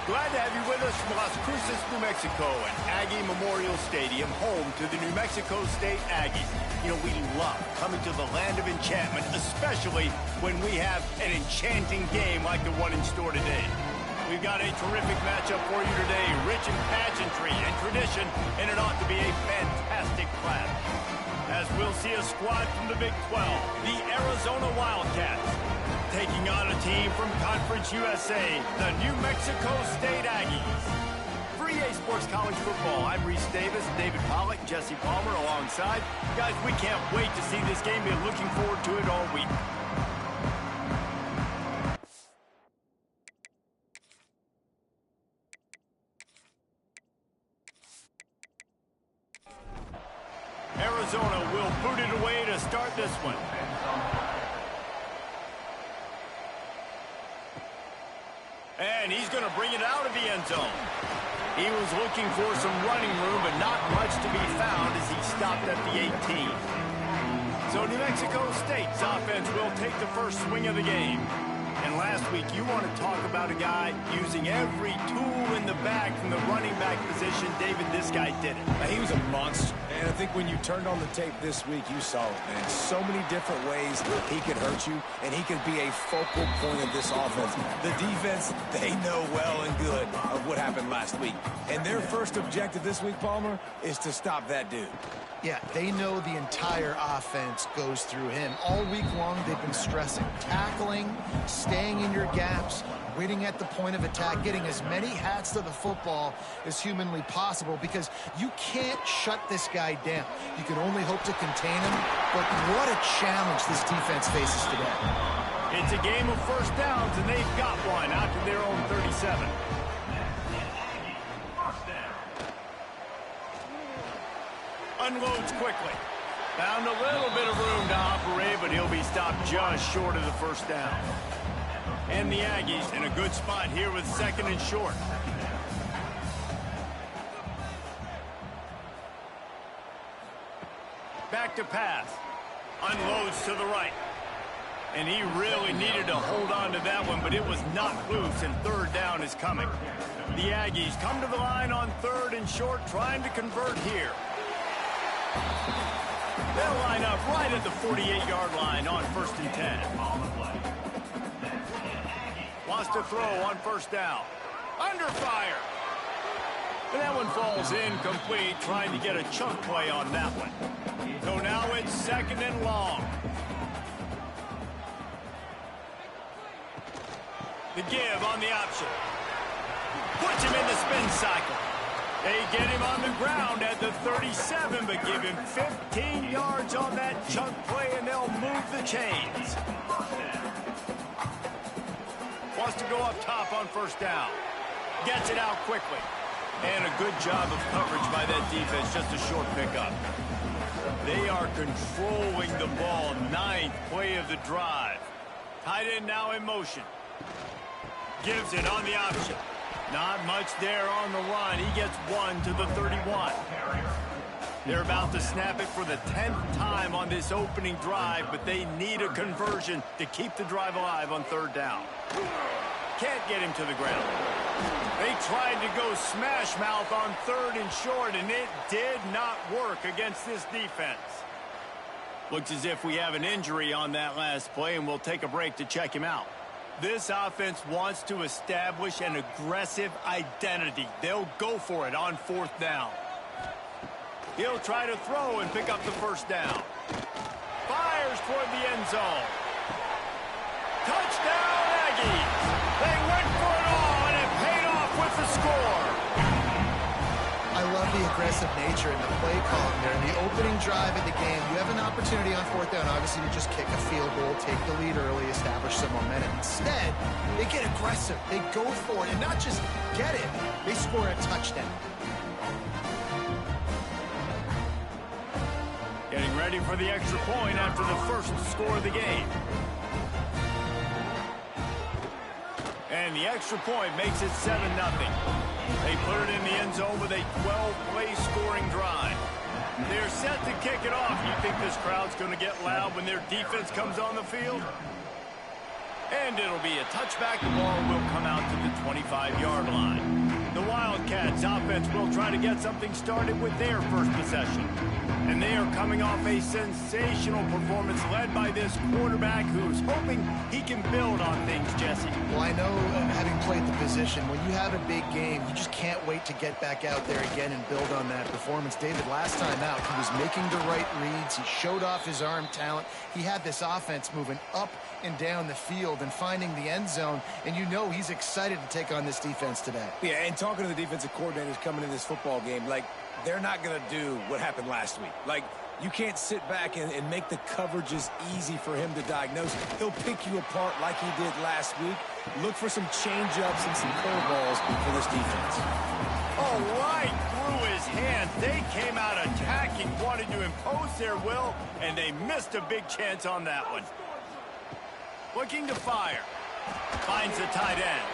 Glad to have you with us from Las Cruces, New Mexico, and Aggie Memorial Stadium, home to the New Mexico State Aggies. You know, we love coming to the land of enchantment, especially when we have an enchanting game like the one in store today. We've got a terrific matchup for you today, rich in pageantry and tradition, and it ought to be a fantastic clash. As we'll see a squad from the Big 12, the Arizona Wildcats, taking on a team from Conference USA, the New Mexico State Aggies. For EA Sports College Football, I'm Reese Davis, David Pollack, Jesse Palmer alongside. Guys, we can't wait to see this game. We're looking forward to it all week. Arizona will boot it away to start this one. And he's going to bring it out of the end zone. He was looking for some running room, but not much to be found as he stopped at the 18. So New Mexico State's offense will take the first swing of the game. And last week, you want to talk about a guy using every tool in the bag from the running back position. David, this guy did it. He was a monster. And I think when you turned on the tape this week, you saw it, man. So many different ways he could hurt you, and he could be a focal point of this offense. The defense, they know well and good of what happened last week. And their first objective this week, Palmer, is to stop that dude. Yeah, they know the entire offense goes through him. All week long, they've been stressing tackling, staying in your gaps, waiting at the point of attack, getting as many hats to the football as humanly possible, because you can't shut this guy down. You can only hope to contain him, but what a challenge this defense faces today. It's a game of first downs, and they've got one out to their own 37. Unloads quickly. Found a little bit of room to operate, but he'll be stopped just short of the first down. And the Aggies in a good spot here with second and short. Back to pass. Unloads to the right. And he really needed to hold on to that one, but it was not loose, and third down is coming. The Aggies come to the line on third and short, trying to convert here. They'll line up right at the 48-yard line on 1st and 10. Wants to throw on first down. Under fire. And that one falls incomplete, trying to get a chunk play on that one. So now it's second and long. The give on the option. Puts him in the spin cycle. They get him on the ground at the 37, but give him 15 yards on that chunk play, and they'll move the chains. Wants to go up top on first down. Gets it out quickly. And a good job of coverage by that defense, just a short pickup. They are controlling the ball. 9th play of the drive. Tight end now in motion. Gives it on the option. Not much there on the run. He gets one to the 31. They're about to snap it for the 10th time on this opening drive, but they need a conversion to keep the drive alive on third down. Can't get him to the ground. They tried to go smash mouth on third and short, and it did not work against this defense. Looks as if we have an injury on that last play, and we'll take a break to check him out. This offense wants to establish an aggressive identity. They'll go for it on 4th down. He'll try to throw and pick up the first down. Fires toward the end zone. Touchdown, Aggies! They went for it all, and it paid off with the score. I love the aggressive nature in the play calling there. In the opening drive of the game, you have an opportunity on 4th down, obviously, to just kick a field goal, take the lead early, establish some momentum. Instead, they get aggressive. They go for it, and not just get it, they score a touchdown. Getting ready for the extra point after the first score of the game. And the extra point makes it 7-0. They put it in the end zone with a 12-play scoring drive. They're set to kick it off. You think this crowd's going to get loud when their defense comes on the field? And it'll be a touchback. The ball will come out to the 25-yard line. The Wildcats offense will try to get something started with their first possession. And they are coming off a sensational performance led by this quarterback who's hoping he can build on things, Jesse. Well, I know, having played the position, when you have a big game, you just can't wait to get back out there again and build on that performance. David, last time out, he was making the right reads. He showed off his arm talent. He had this offense moving up and down the field and finding the end zone, and you know he's excited to take on this defense today. Yeah, and talking to the defensive coordinators coming in this football game, like, they're not going to do what happened last week. Like, you can't sit back and make the coverages easy for him to diagnose. He'll pick you apart like he did last week. Look for some change-ups and some curveballs for this defense. Oh, right through his hands. They came out attacking, wanted to impose their will, and they missed a big chance on that one. Looking to fire. Finds the tight end.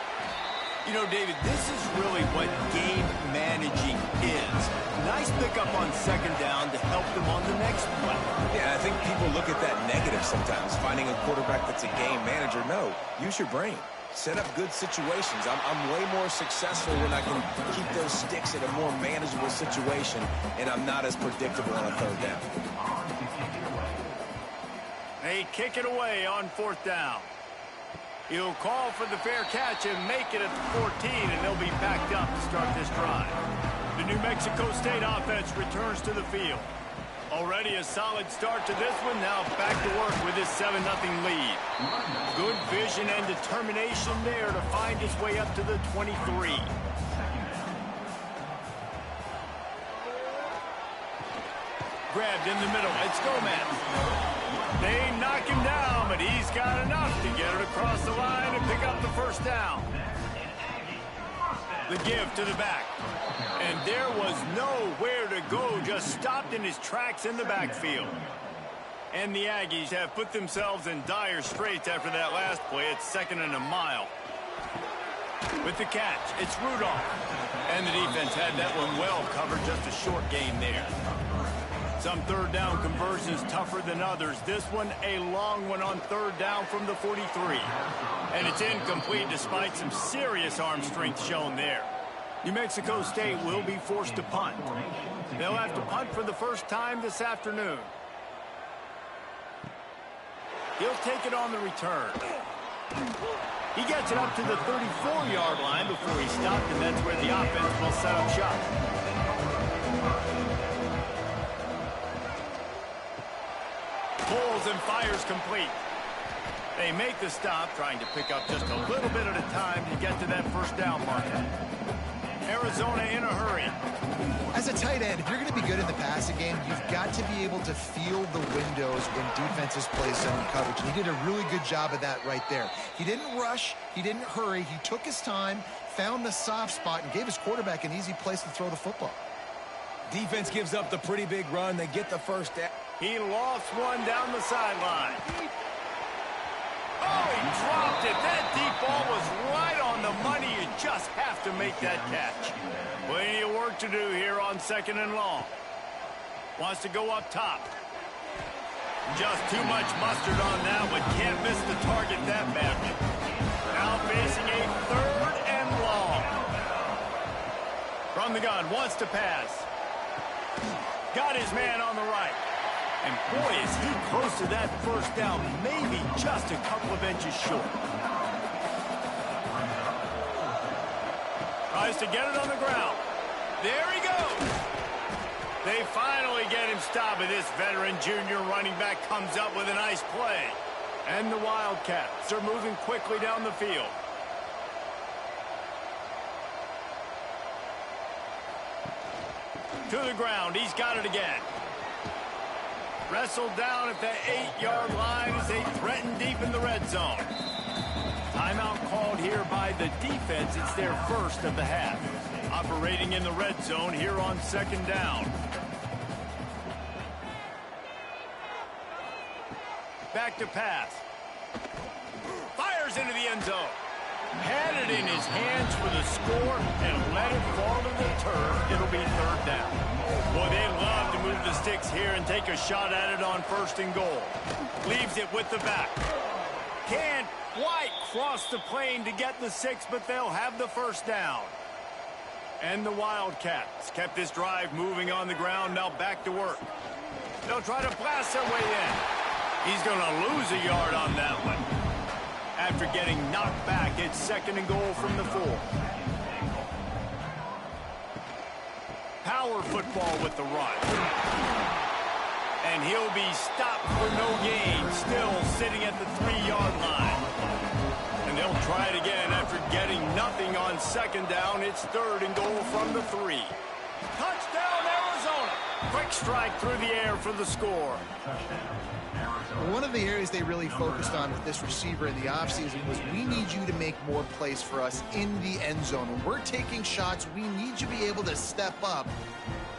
You know, David, this is really what game managing is. Nice pickup on second down to help them on the next play. Yeah, I think people look at that negative sometimes, finding a quarterback that's a game manager. No, use your brain. Set up good situations. I'm way more successful when I can keep those sticks in a more manageable situation, and I'm not as predictable on a third down. They kick it away on fourth down. He'll call for the fair catch and make it at the 14, and they'll be backed up to start this drive. The New Mexico State offense returns to the field. Already a solid start to this one. Now back to work with this 7-0 lead. Good vision and determination there to find his way up to the 23. Grabbed in the middle. It's Gomez. They knock him down, but he's got enough to get it across the line and pick up the first down. The give to the back. And there was nowhere to go, just stopped in his tracks in the backfield. And the Aggies have put themselves in dire straits after that last play. It's 2nd and a mile. With the catch, it's Rudolph. And the defense had that one well covered, just a short gain there. Some third down conversions tougher than others. This one, a long one on third down from the 43. And it's incomplete despite some serious arm strength shown there. New Mexico State will be forced to punt. They'll have to punt for the first time this afternoon. He'll take it on the return. He gets it up to the 34-yard line before he stopped, and that's where the offense will set up shop. Pulls and fires complete. They make the stop, trying to pick up just a little bit at a time to get to that first down marker. Arizona in a hurry. As a tight end, if you're going to be good in the passing game, you've got to be able to feel the windows when defenses play zone coverage. And he did a really good job of that right there. He didn't rush. He didn't hurry. He took his time, found the soft spot, and gave his quarterback an easy place to throw the football. Defense gives up the pretty big run. They get the first down. He lost one down the sideline. Oh, he dropped it. That deep ball was right on the money. You just have to make that catch. Plenty of work to do here on 2nd and long. Wants to go up top. Just too much mustard on that one. Can't miss the target that badly. Now facing a 3rd and long. From the gun, wants to pass. Got his man on the right. And boy, is he close to that first down, maybe just a couple of inches short. Tries to get it on the ground. There he goes. They finally get him stopped, but this veteran junior running back comes up with a nice play. And the Wildcats are moving quickly down the field. To the ground, he's got it again. Wrestled down at the 8-yard line as they threaten deep in the red zone. Timeout called here by the defense. It's their first of the half. Operating in the red zone here on 2nd down. Back to pass. Fires into the end zone. Had it in his hands for the score and let it fall to the turf. It'll be 3rd down. Boy, they love to move the sticks here and take a shot at it on 1st and goal. Leaves it with the back. Can't quite cross the plane to get the 6, but they'll have the first down. And the Wildcats kept this drive moving on the ground, now back to work. They'll try to blast their way in. He's going to lose a yard on that one. After getting knocked back, it's 2nd and goal from the 4. Power football with the run. And he'll be stopped for no gain, still sitting at the 3-yard line. And they'll try it again after getting nothing on 2nd down. It's 3rd and goal from the 3. Touchdown, Arizona. Quick strike through the air for the score. One of the areas they really focused on with this receiver in the offseason was we need you to make more plays for us in the end zone. When we're taking shots, we need you to be able to step up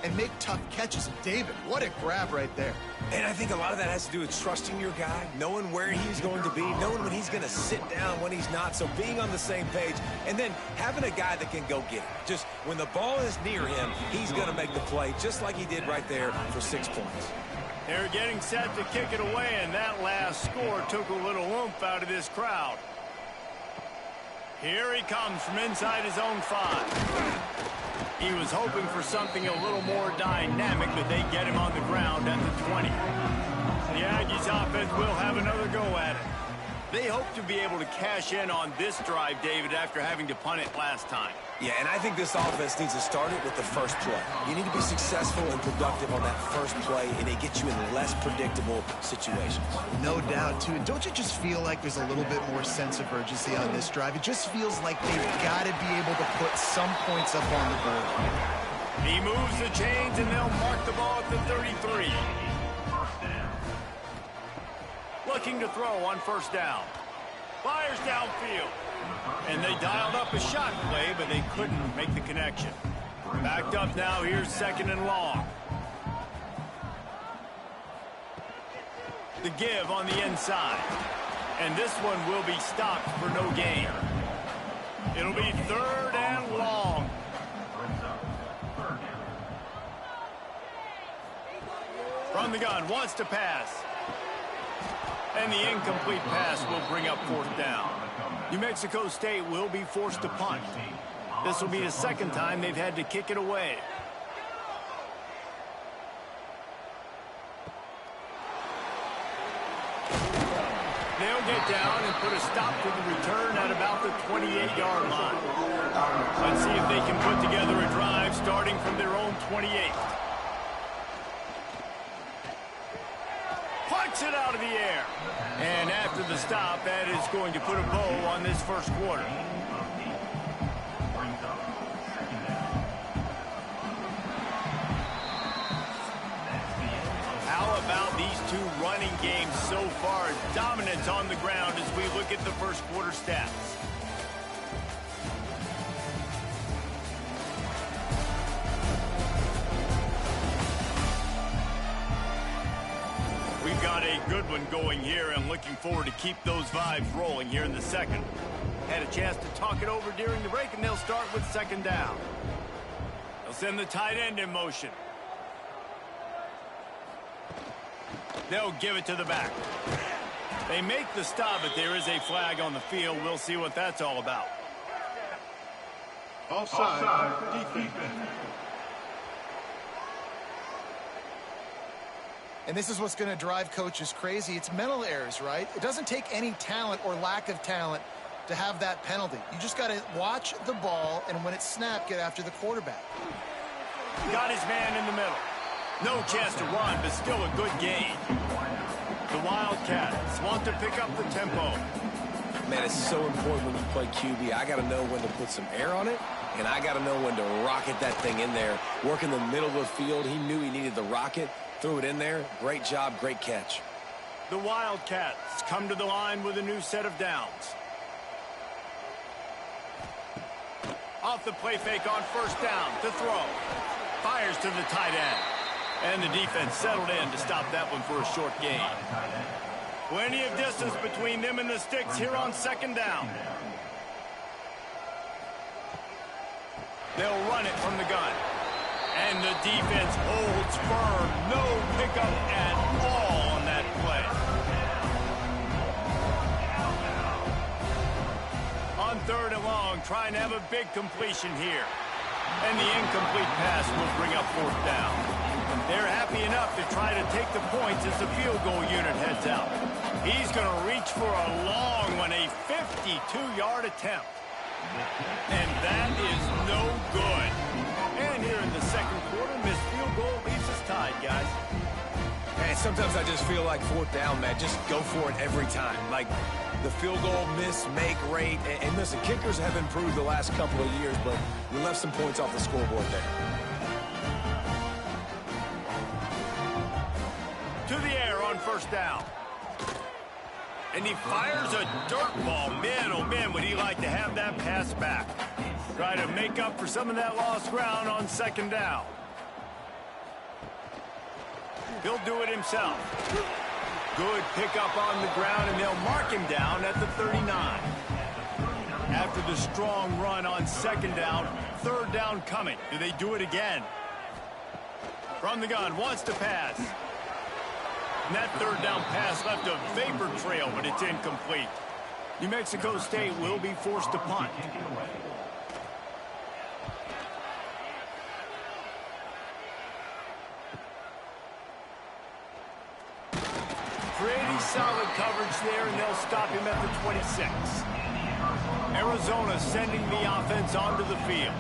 and make tough catches. And David, what a grab right there. And I think a lot of that has to do with trusting your guy, knowing where he's going to be, knowing when he's going to sit down, when he's not. So being on the same page, and then having a guy that can go get it. Just when the ball is near him, he's going to make the play, just like he did right there for 6 points. They're getting set to kick it away, and that last score took a little oomph out of this crowd. Here he comes from inside his own 5. He was hoping for something a little more dynamic, but they get him on the ground at the 20. The Aggies offense will have another go at it. They hope to be able to cash in on this drive, David, after having to punt it last time. Yeah, and I think this offense needs to start it with the first play. You need to be successful and productive on that first play, and it gets you in less predictable situations. No doubt, too. And don't you just feel like there's a little bit more sense of urgency on this drive? It just feels like they've got to be able to put some points up on the board. He moves the chains, and they'll mark the ball at the 33. Looking to throw on 1st down. Fires downfield. And they dialed up a shot play, but they couldn't make the connection. Backed up now, here's 2nd and long. The give on the inside. And this one will be stopped for no gain. It'll be 3rd and long. From the gun, wants to pass. And the incomplete pass will bring up 4th down. New Mexico State will be forced to punt. This will be the 2nd time they've had to kick it away. They'll get down and put a stop to the return at about the 28-yard line. Let's see if they can put together a drive starting from their own 28. Punts it out of the air. And after the stop, that is going to put a bow on this first quarter. How about these two running games so far? Dominance on the ground as we look at the first quarter stats. We've got a good one going here and looking forward to keep those vibes rolling here in the 2nd. Had a chance to talk it over during the break, and they'll start with 2nd down. They'll send the tight end in motion. They'll give it to the back. They make the stop, but there is a flag on the field. We'll see what that's all about. Offside, defense. And this is what's going to drive coaches crazy. It's mental errors, right? It doesn't take any talent or lack of talent to have that penalty. You just got to watch the ball, and when it's snapped, get after the quarterback. Got his man in the middle. No chance to run, but still a good gain. The Wildcats want to pick up the tempo. Man, it's so important when you play QB. I got to know when to put some air on it, and I got to know when to rocket that thing in there. Work in the middle of the field. He knew he needed the rocket. Threw it in there. Great job, great catch. The Wildcats come to the line with a new set of downs. Off the play fake on 1st down to throw. Fires to the tight end. And the defense settled in to stop that one for a short gain. Plenty of distance between them and the sticks here on 2nd down. They'll run it from the gun. And the defense holds firm. No pickup at all on that play. 3rd and long, trying to have a big completion here. And the incomplete pass will bring up 4th down. They're happy enough to try to take the points as the field goal unit heads out. He's going to reach for a long one, a 52-yard attempt. And that is no good. And here in the 2nd quarter, missed field goal leaves us tied, guys. And sometimes I just feel like 4th down, man. Just go for it every time. Like the field goal miss, make rate. And listen, kickers have improved the last couple of years, but we left some points off the scoreboard there. To the air on 1st down. And he fires a dirt ball. Man, oh man, would he like to have that pass back. Try to make up for some of that lost ground on 2nd down. He'll do it himself. Good pickup on the ground, and they'll mark him down at the 39. After the strong run on 2nd down, 3rd down coming. Do they do it again? From the gun, wants to pass. And that 3rd down pass left a vapor trail, but it's incomplete. New Mexico State will be forced to punt. Pretty solid coverage there, and they'll stop him at the 26. Arizona sending the offense onto the field.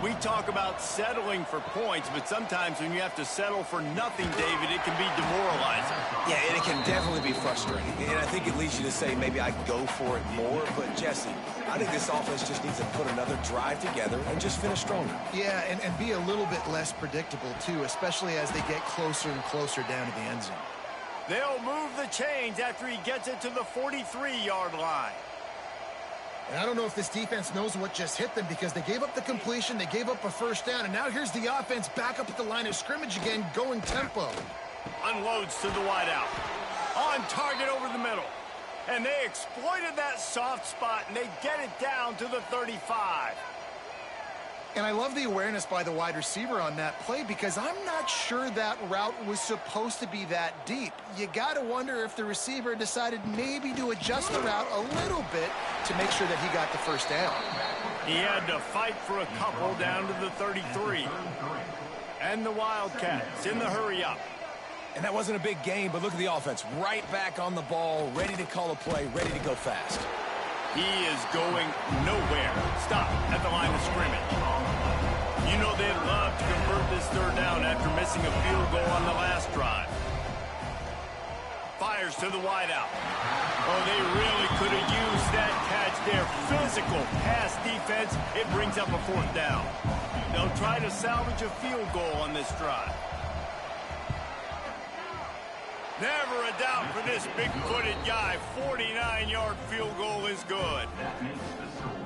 We talk about settling for points, but sometimes when you have to settle for nothing, David, it can be demoralizing. Yeah, and it can definitely be frustrating. And I think it leads you to say maybe I go for it more. But, Jesse, I think this offense just needs to put another drive together and just finish stronger. Yeah, and be a little bit less predictable, too, especially as they get closer and closer down to the end zone. They'll move the chains after he gets it to the 43-yard line. And I don't know if this defense knows what just hit them because they gave up the completion, they gave up a 1st down, and now here's the offense back up at the line of scrimmage again, going tempo. Unloads to the wideout. On target over the middle. And they exploited that soft spot, and they get it down to the 35. And I love the awareness by the wide receiver on that play because I'm not sure that route was supposed to be that deep. You got to wonder if the receiver decided maybe to adjust the route a little bit to make sure that he got the 1st down. He had to fight for a couple down to the 33. And the Wildcats in the hurry up. And that wasn't a big game, but look at the offense. Right back on the ball, ready to call a play, ready to go fast. He is going nowhere. Stop at the line of scrimmage. You know they'd love to convert this 3rd down after missing a field goal on the last drive. Fires to the wideout. Oh, they really could have used that catch there. Physical pass defense. It brings up a 4th down. They'll try to salvage a field goal on this drive. Never a doubt for this big-footed guy. 49-yard field goal is good.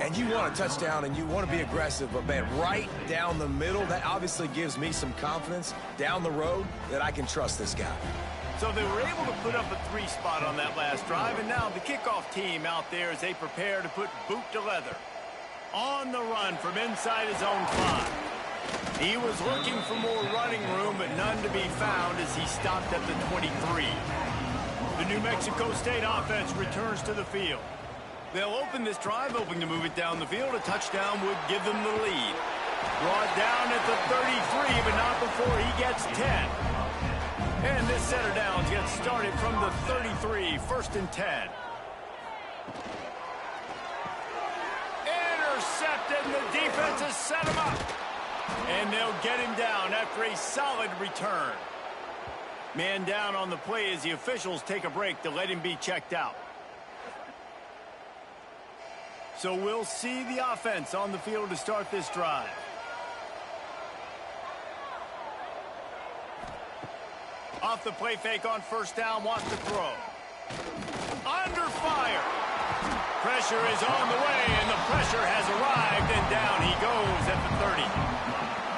And you want a touchdown and you want to be aggressive, but, man, right down the middle, that obviously gives me some confidence down the road that I can trust this guy. So they were able to put up a 3 spot on that last drive, and now the kickoff team out there as they prepare to put boot to leather. On the run from inside his own 5. He was looking for more running room, but none to be found as he stopped at the 23. The New Mexico State offense returns to the field. They'll open this drive, hoping to move it down the field. A touchdown would give them the lead. Brought down at the 33, but not before he gets 10. And this set of downs gets started from the 33, 1st and 10. Intercepted, and the defense has set him up. And they'll get him down after a solid return. Man down on the play as the officials take a break to let him be checked out. So we'll see the offense on the field to start this drive. Off the play fake on 1st down, wants to throw. Under fire. Pressure is on the way, and the pressure has arrived, and down he goes at the 30.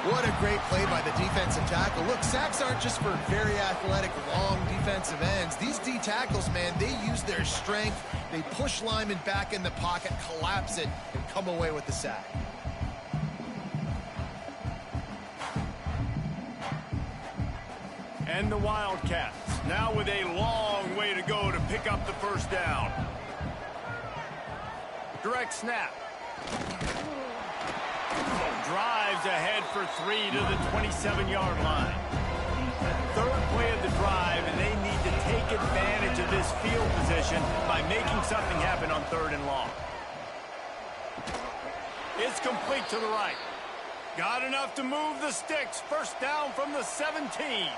What a great play by the defensive tackle. Look, sacks aren't just for very athletic, long defensive ends. These D tackles, man, they use their strength. They push linemen back in the pocket, collapse it, and come away with the sack. And the Wildcats, now with a long way to go to pick up the 1st down. Direct snap. Drives ahead for 3 to the 27-yard line. Third play of the drive, and they need to take advantage of this field position by making something happen on 3rd and long. It's complete to the right. Got enough to move the sticks. First down from the 17.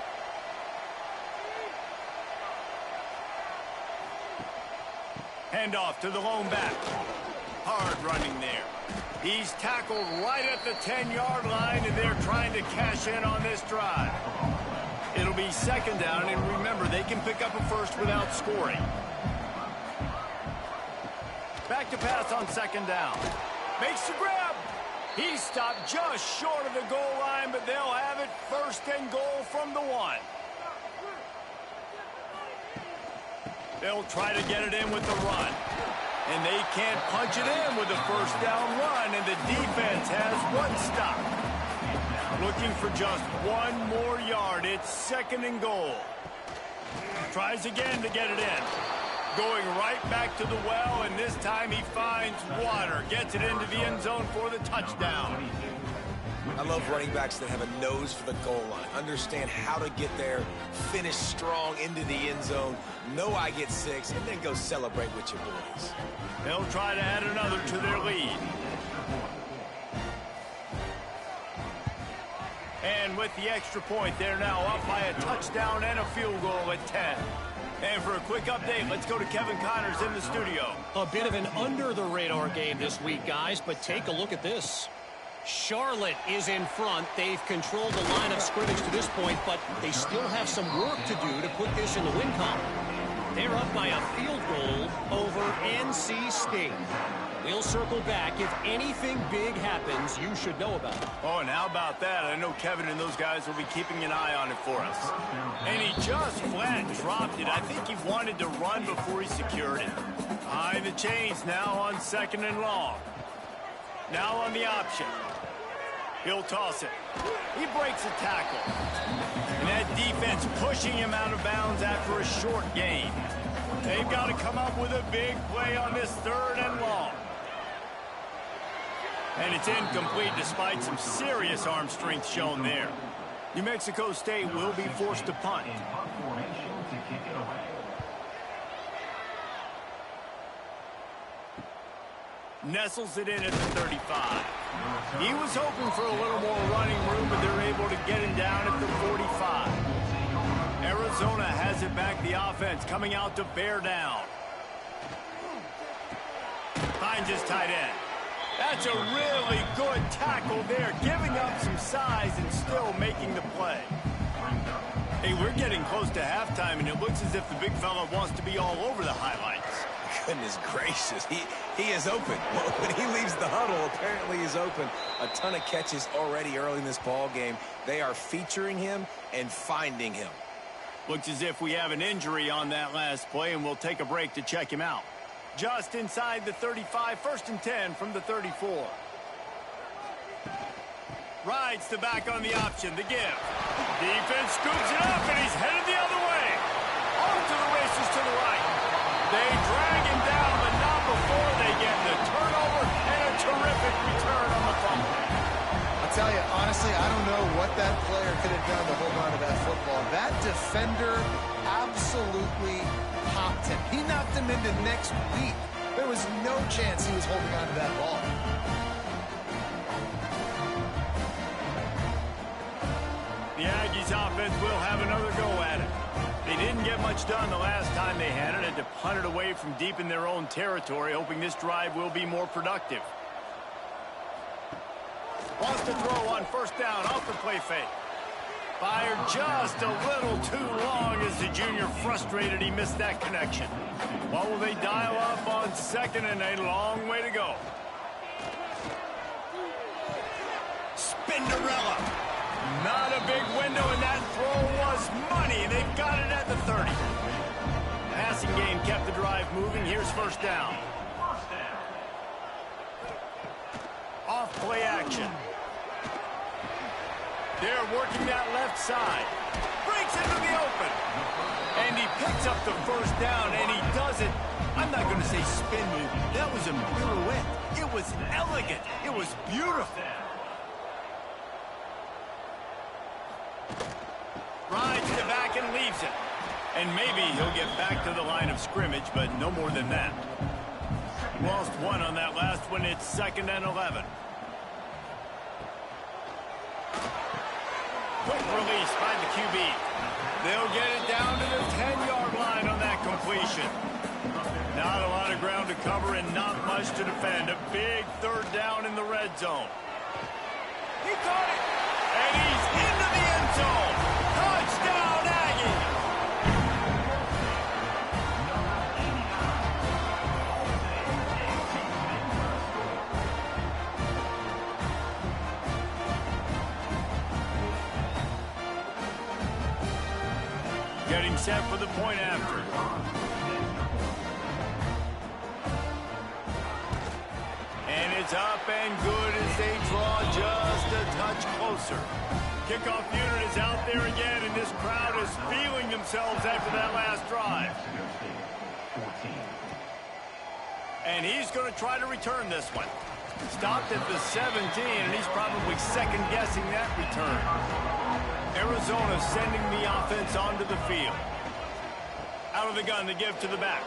Handoff to the lone back. Hard running there. He's tackled right at the 10-yard line, and they're trying to cash in on this drive. It'll be 2nd down, and remember, they can pick up a first without scoring. Back to pass on 2nd down. Makes the grab. He stopped just short of the goal line, but they'll have it 1st and goal from the 1. They'll try to get it in with the run. And they can't punch it in with a 1st down run, and the defense has 1 stop. Looking for just 1 more yard. It's 2nd and goal. Tries again to get it in. Going right back to the well, and this time he finds water. Gets it into the end zone for the touchdown. I love running backs that have a nose for the goal line. Understand how to get there, finish strong into the end zone, know I get 6, and then go celebrate with your boys. They'll try to add another to their lead. And with the extra point, they're now up by a touchdown and a field goal at 10. And for a quick update, let's go to Kevin Connors in the studio. A bit of an under-the-radar game this week, guys, but take a look at this. Charlotte is in front. They've controlled the line of scrimmage to this point, but they still have some work to do to put this in the win column. They're up by a field goal over NC State. We'll circle back. If anything big happens, you should know about it. Oh, and how about that? I know Kevin and those guys will be keeping an eye on it for us. And he just flat dropped it. I think he wanted to run before he secured it. Behind the chains now on 2nd and long. Now on the option. He'll toss it. He breaks a tackle. And that defense pushing him out of bounds after a short gain. They've got to come up with a big play on this 3rd and long. And it's incomplete despite some serious arm strength shown there. New Mexico State will be forced to punt. Nestles it in at the 35. He was hoping for a little more running room, but they're able to get him down at the 45. Arizona has it back, the offense coming out to bear down. Finds his tight end. That's a really good tackle there, giving up some size and still making the play. Hey, we're getting close to halftime, and it looks as if the big fella wants to be all over the highlights. Goodness gracious, he is open. When he leaves the huddle, apparently he's open. A ton of catches already early in this ball game. They are featuring him and finding him. Looks as if we have an injury on that last play, and we'll take a break to check him out. Just inside the 35, 1st and 10 from the 34. Rides the back on the option, the give. Defense scoops it up, and he's headed the other way. Off to the races to the right. They drag him down, but not before they get the turnover and a terrific return on the fumble. I'll tell you, honestly, I don't know what that player could have done to hold on to that football. That defender absolutely popped him. He knocked him into next week. There was no chance he was holding on to that ball. The Aggies offense will have another go at it. They didn't get much done the last time they had it, and to punt it away from deep in their own territory, hoping this drive will be more productive. Wants to throw on 1st down off the play fake. Fired just a little too long as the junior frustrated he missed that connection. What will they dial up on 2nd and a long way to go? Spinderella. Not a big window, and that throw was money. They've got it at the 30. Passing game kept the drive moving. Here's 1st down. Off play action. They're working that left side. Breaks into the open. And he picks up the 1st down, and he does it I'm not going to say spin move. That was a pirouette. It was elegant. It was beautiful. Rides to the back and leaves it. And maybe he'll get back to the line of scrimmage, but no more than that. Lost one on that last one. It's 2nd and 11. Quick release by the QB. They'll get it down to the 10-yard line on that completion. Not a lot of ground to cover and not much to defend. A big 3rd down in the red zone. He caught it. And he's into the end zone. Touchdown, Aggie. Getting set for the point after. And it's up and good as they draw just a touch closer. Kickoff unit is out there again, and this crowd is feeling themselves after that last drive. And he's going to try to return this one. Stopped at the 17, and he's probably second-guessing that return. Arizona sending the offense onto the field. Out of the gun to give to the back.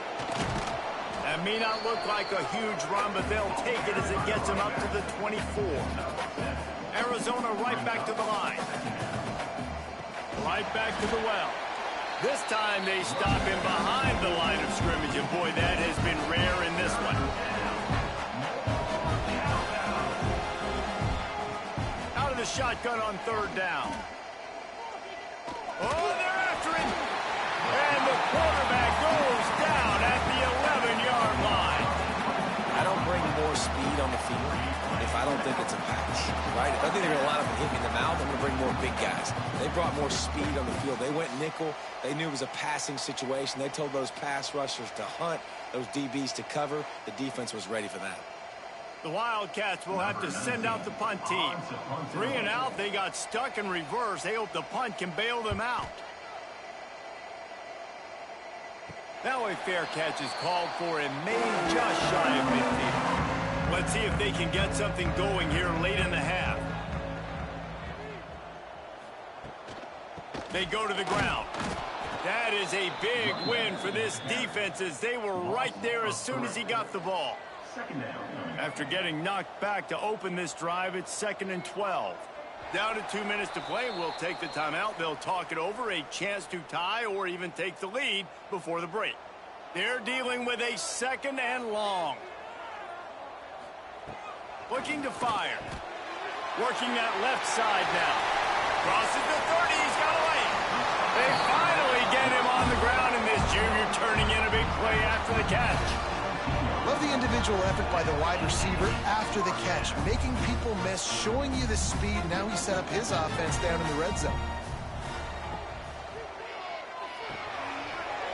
That may not look like a huge run, but they'll take it as it gets them up to the 24. Arizona right back to the line. Right back to the well. This time they stop him behind the line of scrimmage, and boy, that has been rare in this one. Out of the shotgun on 3rd down. Oh, they're after him. And the quarterback goes down at the 11-yard line. I don't bring more speed on the field if I don't think it's a pass, right? If I think they're going to line up and hit me in the mouth, I'm going to bring more big guys. They brought more speed on the field. They went nickel. They knew it was a passing situation. They told those pass rushers to hunt, those DBs to cover. The defense was ready for that. The Wildcats will have to send out the punt team. 3 and out, they got stuck in reverse. They hope the punt can bail them out. Now a fair catch is called for and made just shy of midfield. Let's see if they can get something going here late in the half. They go to the ground. That is a big win for this defense as they were right there as soon as he got the ball. After getting knocked back to open this drive, it's 2nd and 12. Down to 2 minutes to play. We'll take the timeout. They'll talk it over, a chance to tie or even take the lead before the break. They're dealing with a 2nd and long. Looking to fire. Working that left side now. Crosses the 30. He's got away. They finally get him on the ground, and this junior turning in a big play after the catch. Love the individual effort by the wide receiver after the catch, making people miss, showing you the speed. Now he set up his offense down in the red zone.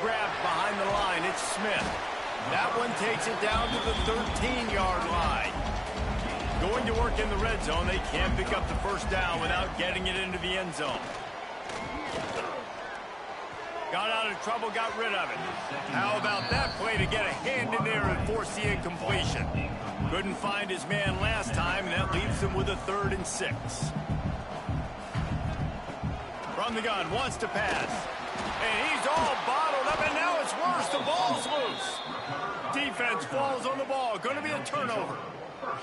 Grabbed behind the line, it's Smith. That one takes it down to the 13-yard line. Going to work in the red zone, they can't pick up the 1st down without getting it into the end zone. Got out of trouble, got rid of it. How about that play to get a hand in there and force the incompletion? Couldn't find his man last time, and that leaves him with a 3rd and 6. From the gun, wants to pass. And he's all bottled up, and now it's worse. The ball's loose. Defense falls on the ball. Going to be a turnover.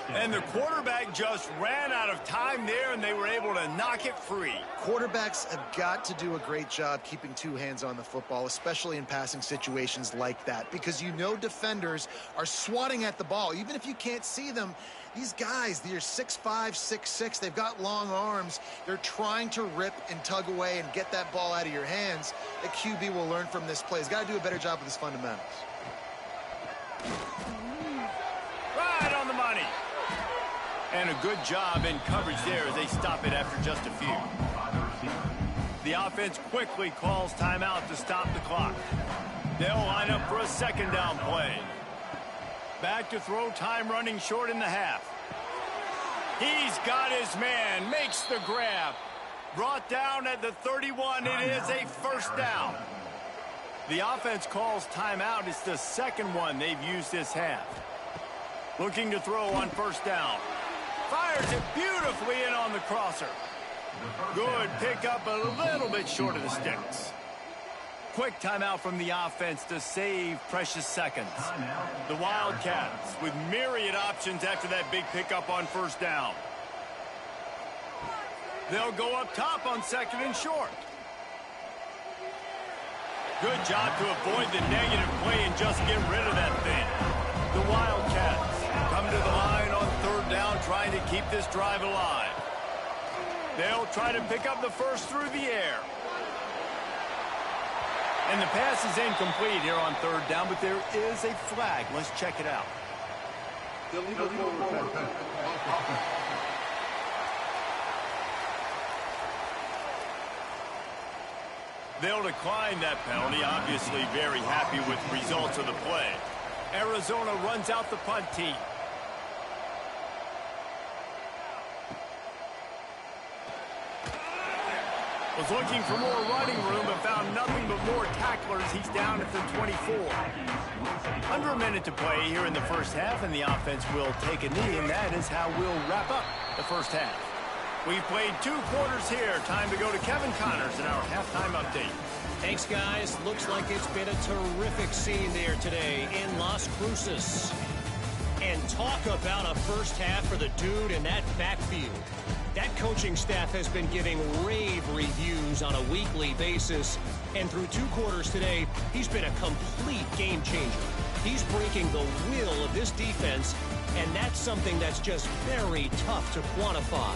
And the quarterback just ran out of time there, and they were able to knock it free. Quarterbacks have got to do a great job keeping 2 hands on the football, especially in passing situations like that, because you know defenders are swatting at the ball. Even if you can't see them, these guys, they're 6'5", 6'6", they've got long arms. They're trying to rip and tug away and get that ball out of your hands. The QB will learn from this play. He's got to do a better job with his fundamentals. Right on the money. And a good job in coverage there as they stop it after just a few. The offense quickly calls timeout to stop the clock. They'll line up for a 2nd down play. Back to throw, time running short in the half. He's got his man, makes the grab. Brought down at the 31, it is a 1st down. The offense calls timeout. It's the second one they've used this half. Looking to throw on first down. Fires it beautifully in on the crosser. Good pickup, a little bit short of the sticks. Quick timeout from the offense to save precious seconds. The Wildcats with myriad options after that big pickup on first down. They'll go up top on second and short. Good job to avoid the negative play and just get rid of that thing. The Wildcats come to the line on third down, trying to keep this drive alive. They'll try to pick up the first through the air. And the pass is incomplete here on third down, but there is a flag. Let's check it out. They'll decline that penalty, obviously very happy with the results of the play. Arizona runs out the punt team. Was looking for more running room, but found nothing but more tacklers. He's down at the 24. Under a minute to play here in the first half, and the offense will take a knee, and that is how we'll wrap up the first half. We've played 2 quarters here. Time to go to Kevin Connors in our halftime update. Thanks, guys. Looks like it's been a terrific scene there today in Las Cruces. And talk about a first half for the dude in that backfield. That coaching staff has been giving rave reviews on a weekly basis. And through 2 quarters today, he's been a complete game changer. He's breaking the will of this defense, and that's something that's just very tough to quantify.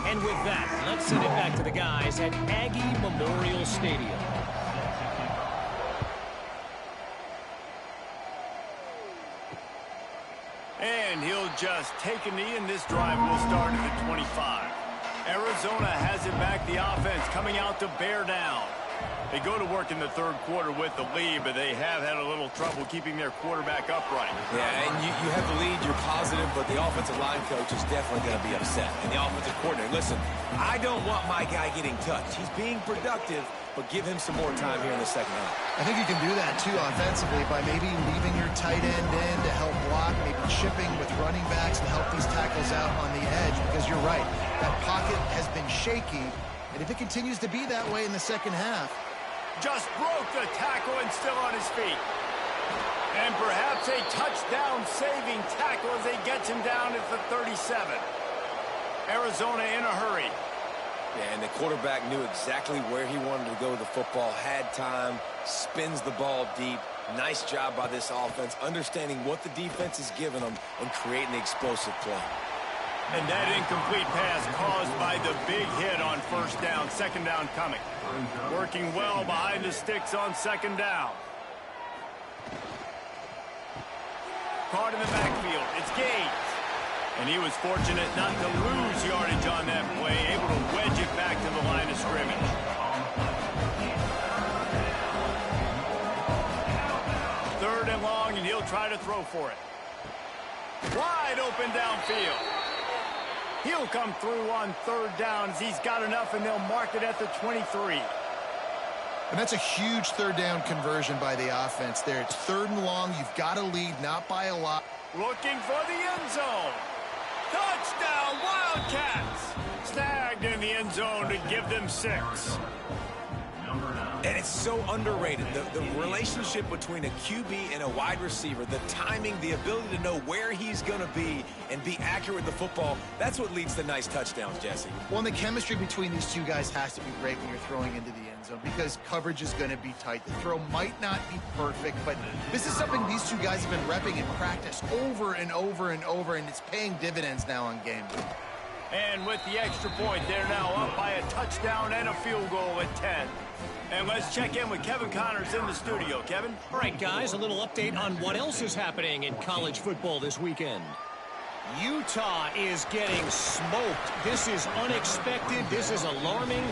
And with that, let's send it back to the guys at Aggie Memorial Stadium. And he'll just take a knee, and this drive will start at the 25. Arizona has it back. The offense coming out to bear down. They go to work in the third quarter with the lead, but they have had a little trouble keeping their quarterback upright. Yeah, and you have the lead, you're positive, but the offensive line coach is definitely going to be upset. And the offensive coordinator, listen, I don't want my guy getting touched. He's being productive, but give him some more time here in the second half. I think you can do that, too, offensively, by maybe leaving your tight end in to help block, maybe chipping with running backs to help these tackles out on the edge, because you're right, that pocket has been shaky, and if it continues to be that way in the second half, just broke the tackle and still on his feet. And perhaps a touchdown-saving tackle as they gets him down at the 37. Arizona in a hurry. Yeah, and the quarterback knew exactly where he wanted to go with the football, had time, spins the ball deep. Nice job by this offense, understanding what the defense is giving them and creating the explosive play. And that incomplete pass caused by the big hit on first down. Second down coming. Working well behind the sticks on second down. Caught in the backfield. It's Gates. And he was fortunate not to lose yardage on that play, able to wedge it back to the line of scrimmage. Third and long, and he'll try to throw for it. Wide open downfield. He'll come through on third down as he's got enough, and they'll mark it at the 23. and that's a huge third down conversion by the offense there. It's third and long. You've got to lead, not by a lot. Looking for the end zone. Touchdown, Wildcats. Snagged in the end zone to give them 6. And it's so underrated. The relationship between a QB and a wide receiver, the timing, the ability to know where he's going to be and be accurate with the football, that's what leads to nice touchdowns, Jesse. Well, and the chemistry between these two guys has to be great when you're throwing into the end zone because coverage is going to be tight. The throw might not be perfect, but this is something these two guys have been repping in practice over and over and over, and it's paying dividends now on game day. And with the extra point, they're now up by a touchdown and a field goal at 10. And let's check in with Kevin Connors in the studio. Kevin? All right, guys, a little update on what else is happening in college football this weekend. Utah is getting smoked. This is unexpected. This is alarming.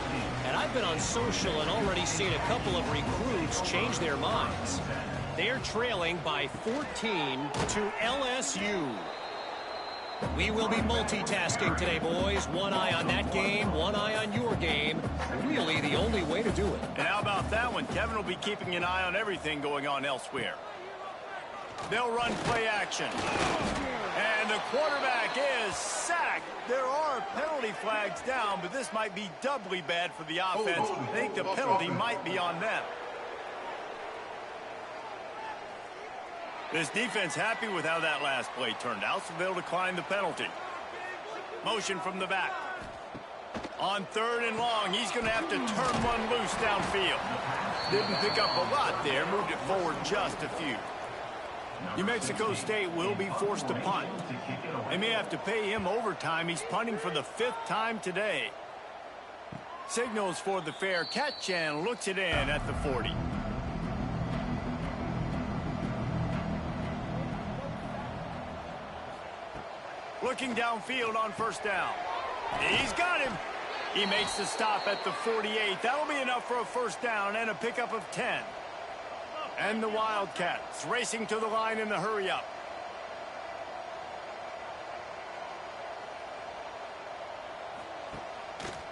And I've been on social and already seen a couple of recruits change their minds. They're trailing by 14 to LSU. We will be multitasking today, boys. One eye on that game, one eye on your game. Really the only way to do it. And how about that one? Kevin will be keeping an eye on everything going on elsewhere. They'll run play action. And the quarterback is sacked. There are penalty flags down, but this might be doubly bad for the offense. I think the penalty might be on them. This defense happy with how that last play turned out, so they'll decline the penalty. Motion from the back. On 3rd and long, he's going to have to turn one loose downfield. Didn't pick up a lot there, moved it forward just a few. New Mexico State will be forced to punt. They may have to pay him overtime. He's punting for the 5th time today. Signals for the fair catch and looks it in at the 40. Looking downfield on 1st down. He's got him. He makes the stop at the 48. That'll be enough for a 1st down and a pickup of 10. And the Wildcats racing to the line in the hurry-up.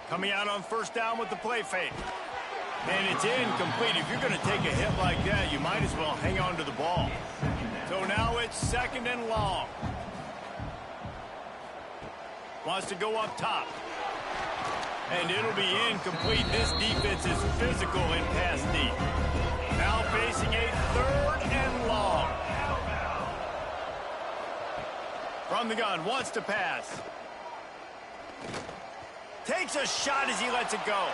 Coming out on 1st down with the play fake. And it's incomplete. If you're going to take a hit like that, you might as well hang on to the ball. So now it's 2nd and long. Wants to go up top. And it'll be incomplete. This defense is physical in pass deep. Now facing a 3rd and long. From the gun, wants to pass. Takes a shot as he lets it go.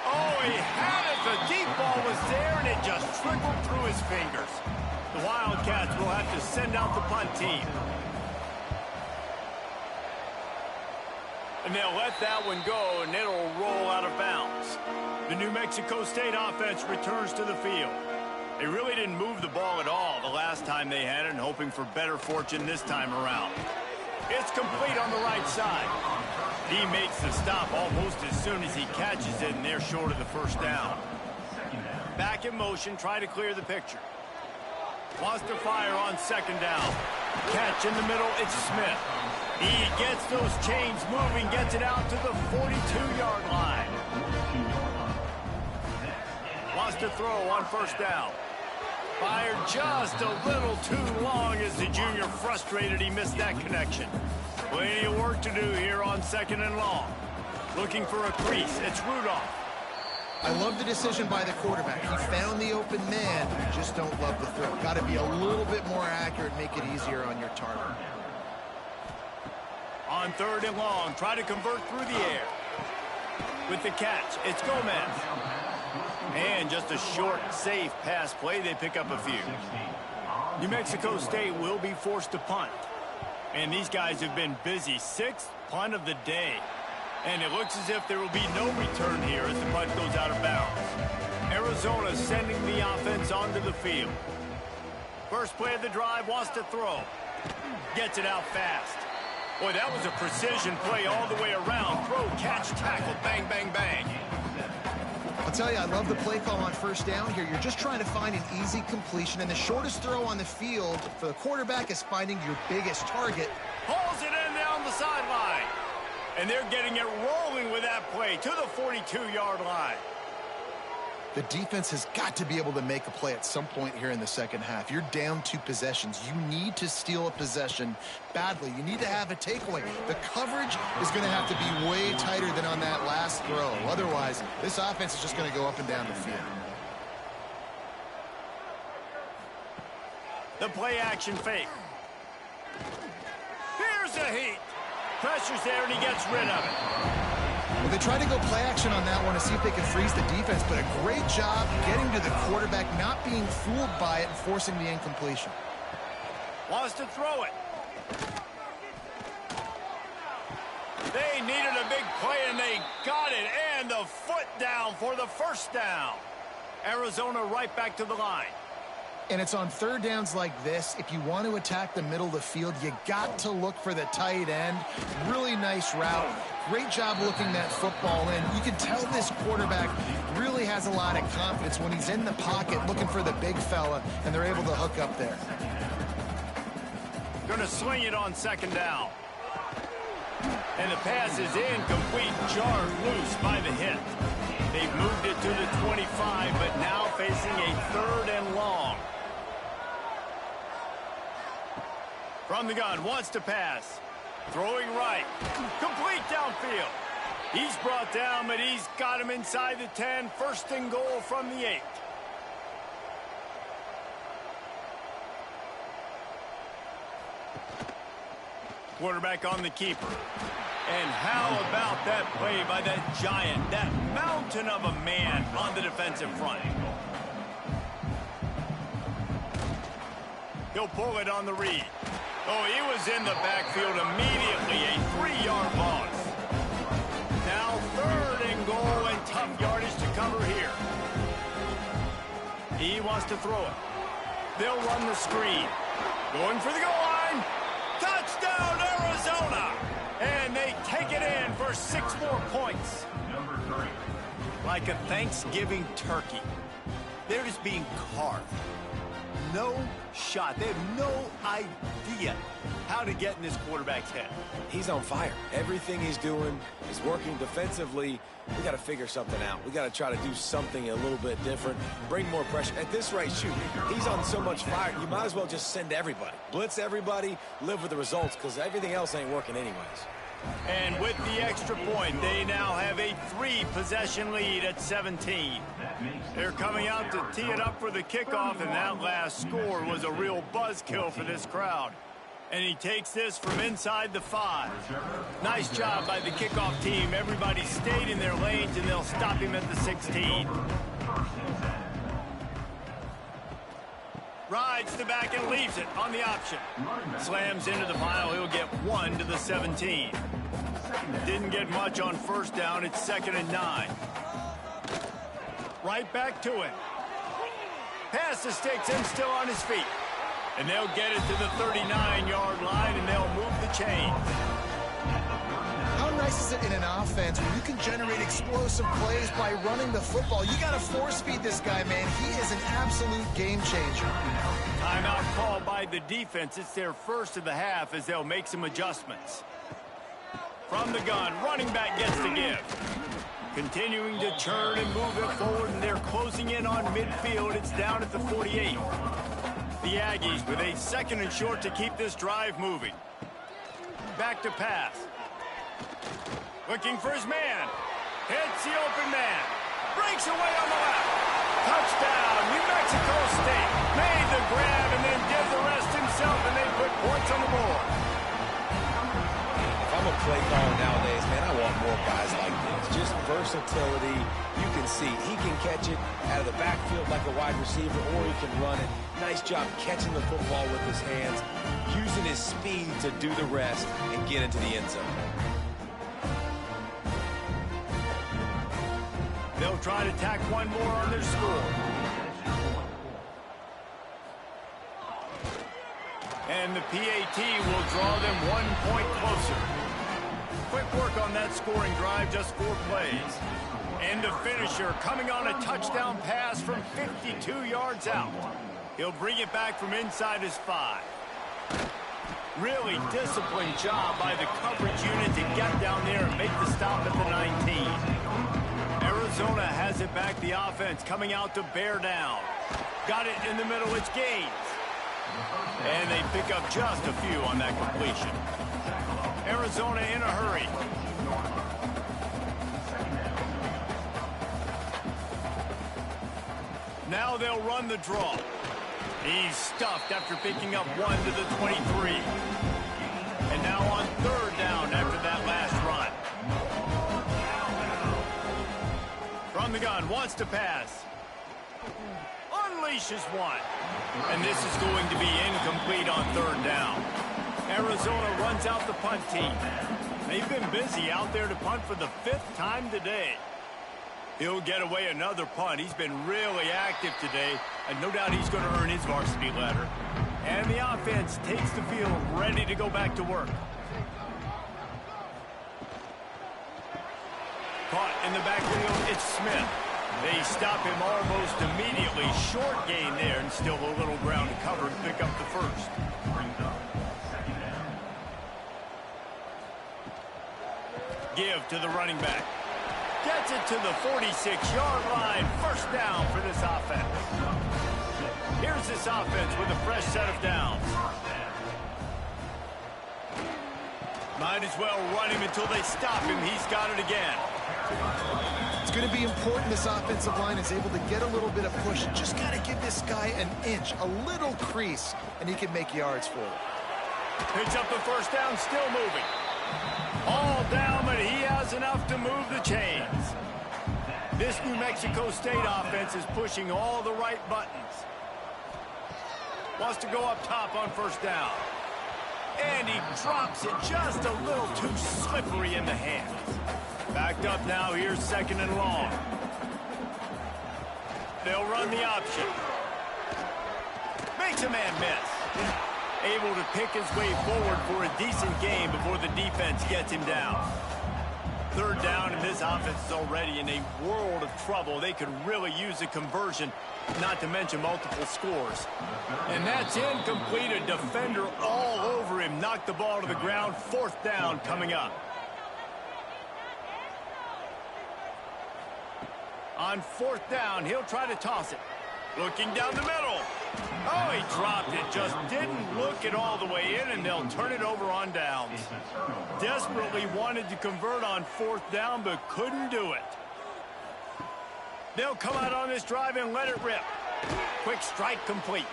Oh, he had it. The deep ball was there, and it just trickled through his fingers. The Wildcats will have to send out the punt team. And they'll let that one go, and it'll roll out of bounds. The New Mexico State offense returns to the field. They really didn't move the ball at all the last time they had it, and hoping for better fortune this time around. It's complete on the right side. He makes the stop almost as soon as he catches it, and they're short of the 1st down. Back in motion, try to clear the picture. Wants to fire on 2nd down. Catch in the middle, it's Smith. He gets those chains moving, gets it out to the 42-yard line. Wants to throw on 1st down. Fired just a little too long as the junior frustrated he missed that connection. Plenty of work to do here on 2nd and long. Looking for a crease, it's Rudolph. I love the decision by the quarterback. He found the open man, just don't love the throw. Got to be a little bit more accurate, make it easier on your target. On 3rd and long, try to convert through the air. With the catch, it's Gomez. And just a short, safe pass play, they pick up a few. New Mexico State will be forced to punt. And these guys have been busy. 6th punt of the day. And it looks as if there will be no return here as the punt goes out of bounds. Arizona sending the offense onto the field. First play of the drive, wants to throw. Gets it out fast. Boy, that was a precision play all the way around. Throw, catch, tackle, bang, bang, bang. I'll tell you, I love the play call on 1st down here. You're just trying to find an easy completion, and the shortest throw on the field for the quarterback is finding your biggest target. Pulls it in down the sideline. And they're getting it rolling with that play to the 42-yard line. The defense has got to be able to make a play at some point here in the 2nd half. You're down 2 possessions. You need to steal a possession badly. You need to have a takeaway. The coverage is going to have to be way tighter than on that last throw. Otherwise, this offense is just going to go up and down the field. The play action fake. Here's a heat. Pressure's there, and he gets rid of it. Well, they tried to go play action on that one to see if they could freeze the defense, but a great job getting to the quarterback, not being fooled by it, and forcing the incompletion. Wants to throw it. They needed a big play, and they got it. And the foot down for the 1st down. Arizona right back to the line. And it's on 3rd downs like this. If you want to attack the middle of the field, you got to look for the tight end. Really nice route. Great job looking that football in. You can tell this quarterback really has a lot of confidence when he's in the pocket looking for the big fella, and they're able to hook up there. Going to sling it on second down. And the pass is incomplete, jarred loose by the hit. They've moved it to the 25, but now facing a 3rd and long. From the gun, wants to pass. Throwing right. Complete downfield. He's brought down, but he's got him inside the 10. 1st and goal from the 8. Quarterback on the keeper. And how about that play by that giant, that mountain of a man on the defensive front? He'll pull it on the read. Oh, he was in the backfield immediately. A 3-yard loss. Now 3rd and goal and tough yardage to cover here. He wants to throw it. They'll run the screen. Going for the goal line. Touchdown, Arizona! And they take it in for 6 more points. Like a Thanksgiving turkey. They're just being carved. No shot. They have no idea how to get in this quarterback's head. He's on fire. Everything he's doing is working defensively. We got to figure something out. We got to try to do something a little bit different. Bring more pressure. At this rate, shoot, he's on so much fire. You might as well just send everybody. Blitz everybody, live with the results, because everything else ain't working anyways. And with the extra point, they now have a 3-possession lead at 17. They're coming out to tee it up for the kickoff, and that last score was a real buzzkill for this crowd. And he takes this from inside the 5. Nice job by the kickoff team. Everybody stayed in their lanes, and they'll stop him at the 16. Rides the back and leaves it on the option. Slams into the pile. He'll get 1 to the 17. Didn't get much on 1st down. It's 2nd and 9. Right back to him. Pass to Sticks, still on his feet. And they'll get it to the 39-yard line, and they'll move the chains. How nice is it in an offense where you can generate explosive plays by running the football? You got to force-feed this guy, man. He is an absolute game changer. Timeout called by the defense. It's their 1st of the half as they'll make some adjustments. From the gun, running back gets the give. Continuing to turn and move it forward, and they're closing in on midfield. It's down at the 48. The Aggies with a 2nd and short to keep this drive moving. Back to pass. Looking for his man. Hits the open man. Breaks away on the left. Touchdown, New Mexico State. Made the grab and then did the rest himself, and they put points on the board. If I'm a play caller nowadays, man, I want more guys like this. Just versatility. You can see he can catch it out of the backfield like a wide receiver, or he can run it. Nice job catching the football with his hands, using his speed to do the rest and get into the end zone. They'll try to tack 1 more on their score. And the PAT will draw them 1 point closer. Quick work on that scoring drive, just 4 plays. And the finisher coming on a touchdown pass from 52 yards out. He'll bring it back from inside his 5. Really disciplined job by the coverage unit to get down there and make the stop at the 19. Arizona has it back. The offense coming out to bear down. Got it in the middle. It's Gaines. And they pick up just a few on that completion. Arizona in a hurry. Now they'll run the draw. He's stuffed after picking up 1 to the 23. And now on 3rd down after that last run. From the gun, wants to pass. Unleashes 1. And this is going to be incomplete on 3rd down. Arizona runs out the punt team. They've been busy out there to punt for the 5th time today. He'll get away another punt. He's been really active today, and no doubt he's going to earn his varsity ladder. And the offense takes the field ready to go back to work. Caught in the backfield, it's Smith. They stop him almost immediately. Short gain there, and still a little ground to cover to pick up the 1st. Give to the running back. Gets it to the 46-yard line. First down for this offense. Here's this offense with a fresh set of downs. Might as well run him until they stop him. He's got it again. It's going to be important this offensive line is able to get a little bit of push. Just got to give this guy an inch, a little crease, and he can make yards for it. Picks up the first down, still moving. All down, but he has enough to move the chains. This New Mexico State offense is pushing all the right buttons. Wants to go up top on first down. And he drops it just a little too slippery in the hands. Backed up now, here's second and long. They'll run the option. Makes a man miss. Able to pick his way forward for a decent game before the defense gets him down. Third down, and this offense is already in a world of trouble. They could really use a conversion, not to mention multiple scores. And that's incomplete. A defender all over him. Knocked the ball to the ground. Fourth down coming up. On fourth down, he'll try to toss it. Looking down the middle. Oh, he dropped it. Just didn't look it all the way in, and they'll turn it over on downs. Desperately wanted to convert on fourth down, but couldn't do it. They'll come out on this drive and let it rip. Quick strike complete.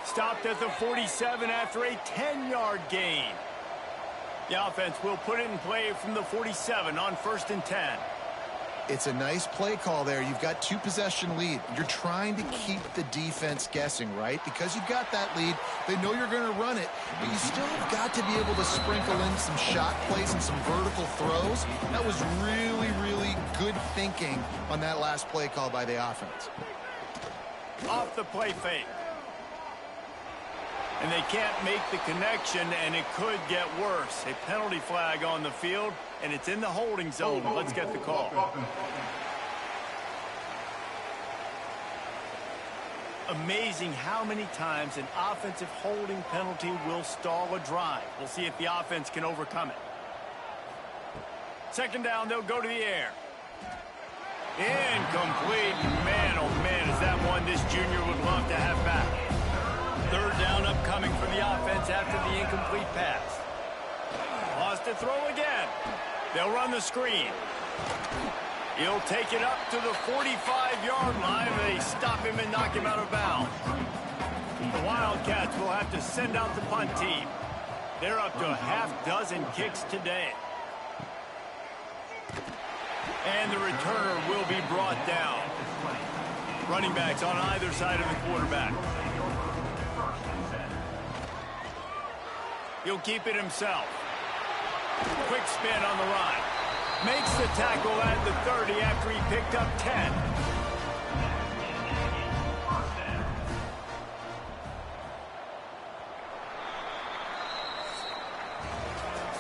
Stopped at the 47 after a 10-yard gain. The offense will put it in play from the 47 on 1st and 10. It's a nice play call there. You've got 2-possession lead. You're trying to keep the defense guessing, right? Because you've got that lead, they know you're going to run it, but you still have got to be able to sprinkle in some shot plays and some vertical throws. That was really, really good thinking on that last play call by the offense. Off the play fake. And they can't make the connection, and it could get worse. A penalty flag on the field, and it's in the holding zone. Let's get the call. Amazing how many times an offensive holding penalty will stall a drive. We'll see if the offense can overcome it. Second down, they'll go to the air. Incomplete. Man, oh man, is that one this junior would love to have back. Third down upcoming for the offense after the incomplete pass. Lost to throw again. They'll run the screen. He'll take it up to the 45-yard line. They stop him and knock him out of bounds. The Wildcats will have to send out the punt team. They're up to a half-dozen kicks today. And the returner will be brought down. Running backs on either side of the quarterback. He'll keep it himself. Quick spin on the run. Makes the tackle at the 30 after he picked up 10.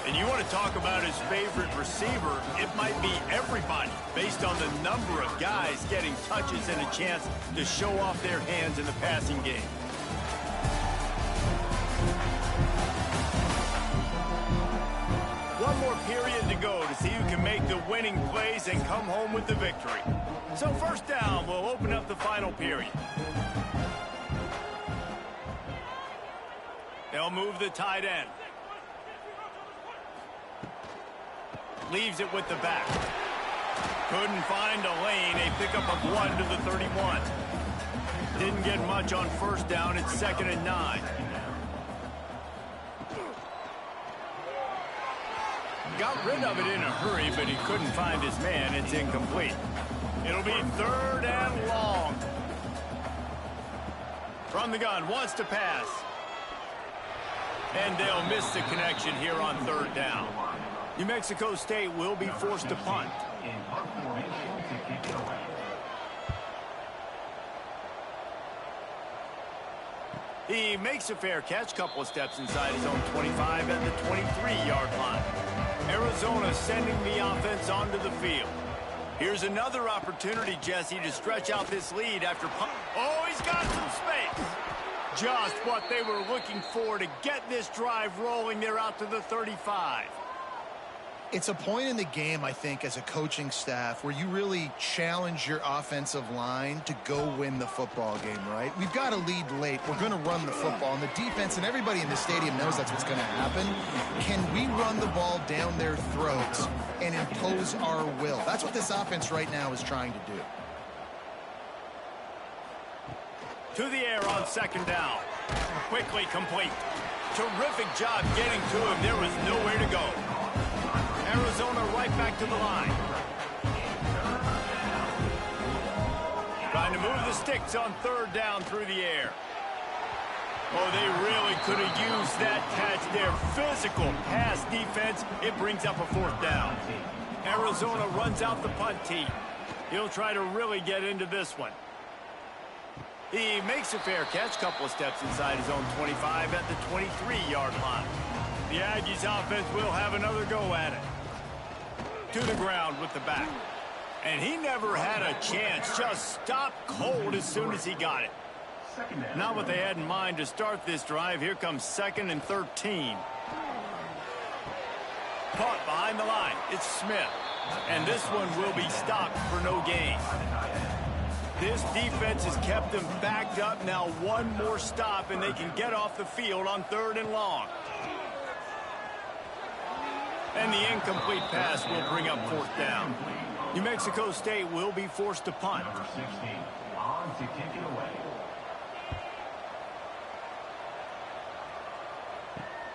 And you want to talk about his favorite receiver, it might be everybody, based on the number of guys getting touches and a chance to show off their hands in the passing game. One more period to go to see who can make the winning plays and come home with the victory. So first down will open up the final period. They'll move the tight end. Leaves it with the back. Couldn't find a lane. A pickup of 1 to the 31. Didn't get much on first down. It's 2nd and 9. Got rid of it in a hurry, but he couldn't find his man. It's incomplete. It'll be 3rd and long. From the gun, wants to pass. And they'll miss the connection here on 3rd down. New Mexico State will be forced to punt. He makes a fair catch, couple of steps inside his own 25 at the 23-yard line. Arizona sending the offense onto the field. Here's another opportunity, Jesse, to stretch out this lead after punt. Oh, he's got some space. Just what they were looking for to get this drive rolling. They're out to the 35. It's a point in the game, I think, as a coaching staff where you really challenge your offensive line to go win the football game, right? We've got to lead late. We're going to run the football. And the defense and everybody in the stadium knows that's what's going to happen. Can we run the ball down their throats and impose our will? That's what this offense right now is trying to do. To the air on second down. Quickly complete. Terrific job getting to him. There was nowhere to go. Arizona right back to the line. Trying to move the sticks on third down through the air. Oh, they really could have used that catch there. Physical pass defense. It brings up a fourth down. Arizona runs out the punt team. He'll try to really get into this one. He makes a fair catch, couple of steps inside his own 25 at the 23-yard line. The Aggies offense will have another go at it. To the ground with the back. And he never had a chance. Just stopped cold as soon as he got it. Not what they had in mind to start this drive. Here comes 2nd and 13. Caught behind the line. It's Smith. And this one will be stopped for no gain. This defense has kept them backed up. Now one more stop and they can get off the field on 3rd and long. And the incomplete pass will bring up 4th down. New Mexico State will be forced to punt. Number 16 on to kick it away.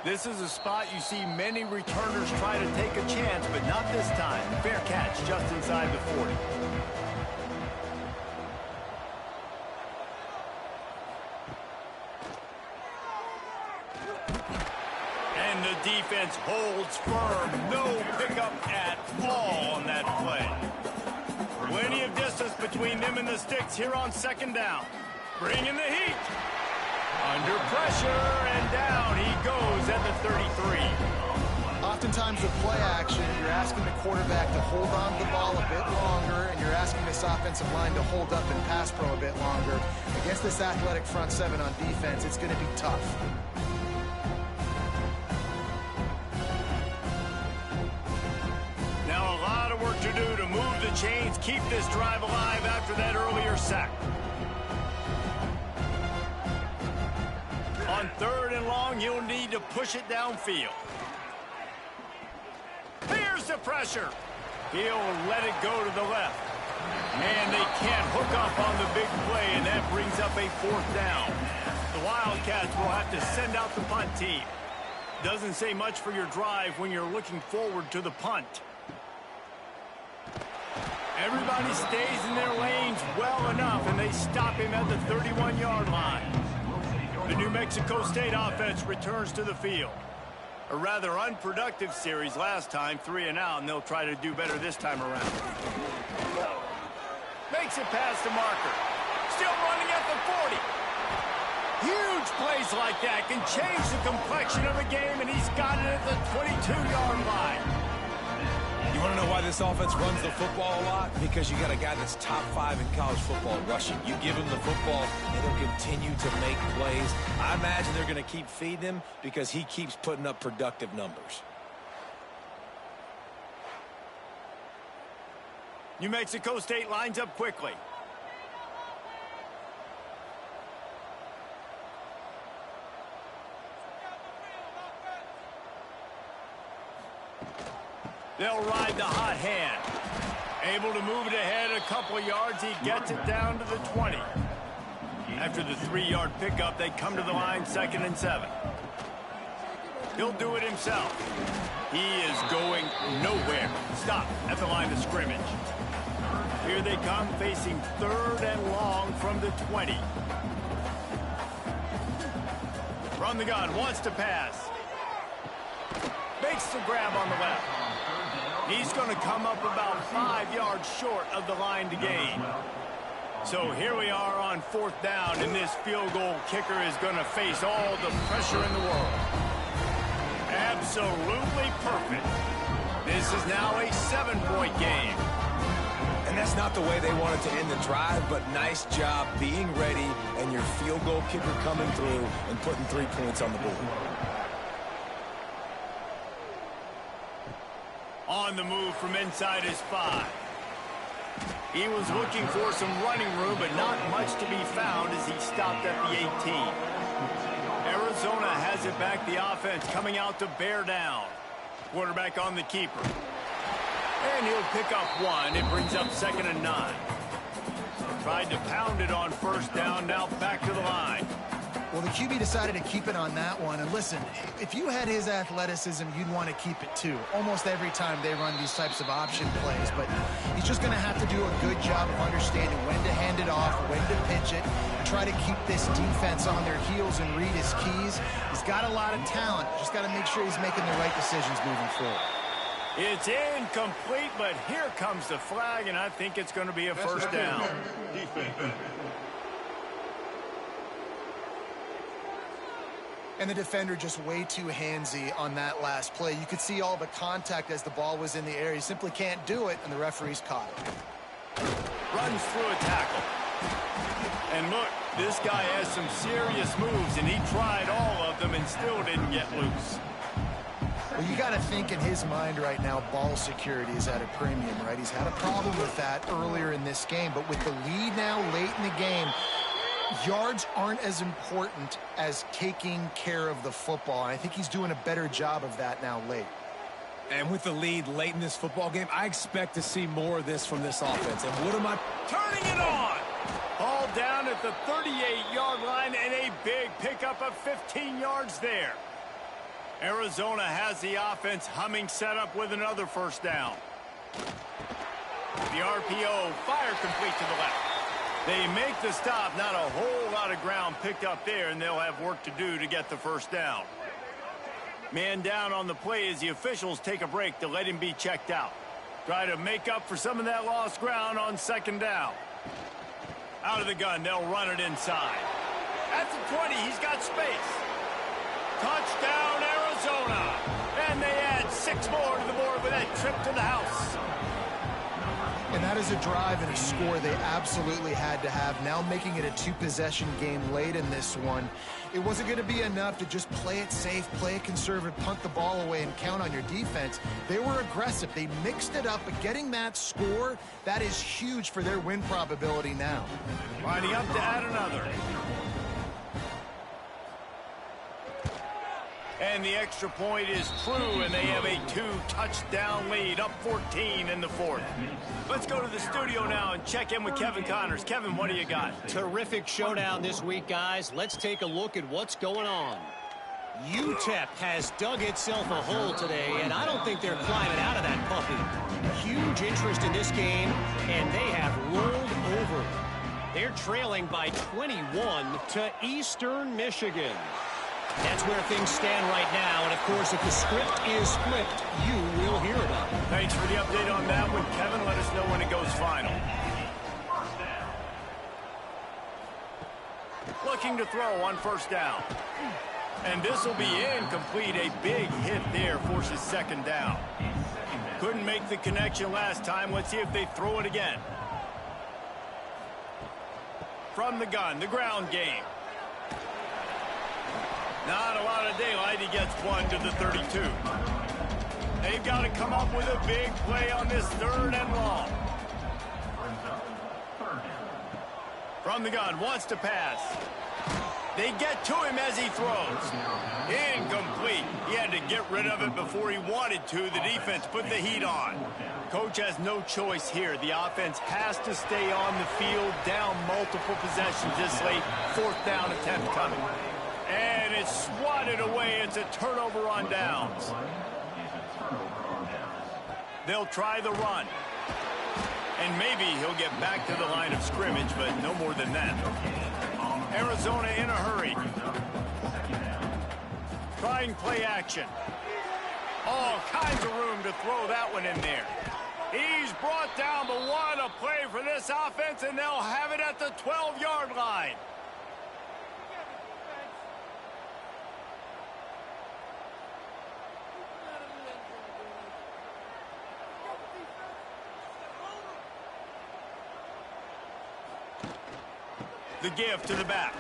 This is a spot you see many returners try to take a chance, but not this time. Fair catch just inside the 40. And the defense holds firm. No pickup at all on that play. Plenty of distance between them and the sticks here on 2nd down. Bringing the heat. Under pressure, and down he goes at the 33. Oftentimes with play action, you're asking the quarterback to hold on to the ball a bit longer, and you're asking this offensive line to hold up and pass pro a bit longer. Against this athletic front seven on defense, it's going to be tough. Now a lot of work to do to move the chains, keep this drive alive after that earlier sack. On 3rd and long, you'll need to push it downfield. Here's the pressure. He'll let it go to the left. And they can't hook up on the big play, and that brings up a 4th down. The Wildcats will have to send out the punt team. Doesn't say much for your drive when you're looking forward to the punt. Everybody stays in their lanes well enough, and they stop him at the 31-yard line. The New Mexico State offense returns to the field. A rather unproductive series last time, 3 and out, and they'll try to do better this time around. Makes it past the marker. Still running at the 40. Huge plays like that can change the complexion of a game, and he's got it at the 22-yard line. You want to know why this offense runs the football a lot? Because you got a guy that's top 5 in college football rushing. You give him the football, and he'll continue to make plays. I imagine they're going to keep feeding him because he keeps putting up productive numbers. New Mexico State lines up quickly. They'll ride the hot hand. Able to move it ahead a couple of yards. He gets it down to the 20. After the 3-yard pickup, they come to the line 2nd and 7. He'll do it himself. He is going nowhere. Stop at the line of scrimmage. Here they come facing 3rd and long from the 20. From the gun, wants to pass. Makes the grab on the left. He's going to come up about 5 yards short of the line to gain. So here we are on 4th down, and this field goal kicker is going to face all the pressure in the world. Absolutely perfect. This is now a 7-point game. And that's not the way they wanted to end the drive, but nice job being ready and your field goal kicker coming through and putting 3 points on the board. On the move from inside his 5. He was looking for some running room, but not much to be found as he stopped at the 18. Arizona has it back, the offense coming out to bear down. Quarterback on the keeper. And he'll pick up 1. It brings up 2nd and 9. Tried to pound it on first down, now back to the line. Well, the QB decided to keep it on that one. And listen, if you had his athleticism, you'd want to keep it too. Almost every time they run these types of option plays. But he's just going to have to do a good job of understanding when to hand it off, when to pitch it, and try to keep this defense on their heels and read his keys. He's got a lot of talent. Just got to make sure he's making the right decisions moving forward. It's incomplete, but here comes the flag, and I think it's going to be a first down. And the defender just way too handsy on that last play. You could see all the contact as the ball was in the air. He simply can't do it, and the referee's caught it. Runs through a tackle. And look, this guy has some serious moves, and he tried all of them and still didn't get loose. Well, you got to think in his mind right now, ball security is at a premium, right? He's had a problem with that earlier in this game, but with the lead now late in the game, yards aren't as important as taking care of the football. And I think he's doing a better job of that now late. And with the lead late in this football game, I expect to see more of this from this offense. And what am I... Turning it on! All down at the 38-yard line and a big pickup of 15 yards there. Arizona has the offense humming, set up with another first down. The RPO, fire complete to the left. They make the stop, not a whole lot of ground picked up there, and they'll have work to do to get the first down. Man down on the play as the officials take a break to let him be checked out. Try to make up for some of that lost ground on 2nd down. Out of the gun, they'll run it inside. At the 20, he's got space. Touchdown, Arizona. And they add 6 more to the board with that trip to the house. And that is a drive and a score they absolutely had to have. Now making it a 2-possession game late in this one. It wasn't going to be enough to just play it safe, play it conservative, punt the ball away, and count on your defense. They were aggressive. They mixed it up, but getting that score, that is huge for their win probability now. Lining up to add another. And the extra point is true, and they have a 2-touchdown lead, up 14 in the 4th. Let's go to the studio now and check in with Kevin Connors. Kevin, what do you got? Terrific showdown this week, guys. Let's take a look at what's going on. UTEP has dug itself a hole today, and I don't think they're climbing out of that puppy. Huge interest in this game, and they have rolled over. They're trailing by 21 to Eastern Michigan. That's where things stand right now, and of course, if the script is flipped, you will hear about it. Thanks for the update on that one, Kevin. Let us know when it goes final. Looking to throw on 1st down. And this will be incomplete. A big hit there forces 2nd down. Couldn't make the connection last time. Let's see if they throw it again. From the gun, the ground game. Not a lot of daylight. He gets 1 to the 32. They've got to come up with a big play on this 3rd and long. From the gun, wants to pass. They get to him as he throws. Incomplete. He had to get rid of it before he wanted to. The defense put the heat on. Coach has no choice here. The offense has to stay on the field, down multiple possessions this late. 4th down attempt coming. And it's swatted away. It's a turnover on downs. They'll try the run. And maybe he'll get back to the line of scrimmage, but no more than that. Arizona in a hurry. Trying play action. All kinds of room to throw that one in there. He's brought down, but what a play for this offense, and they'll have it at the 12-yard line. The give to the back.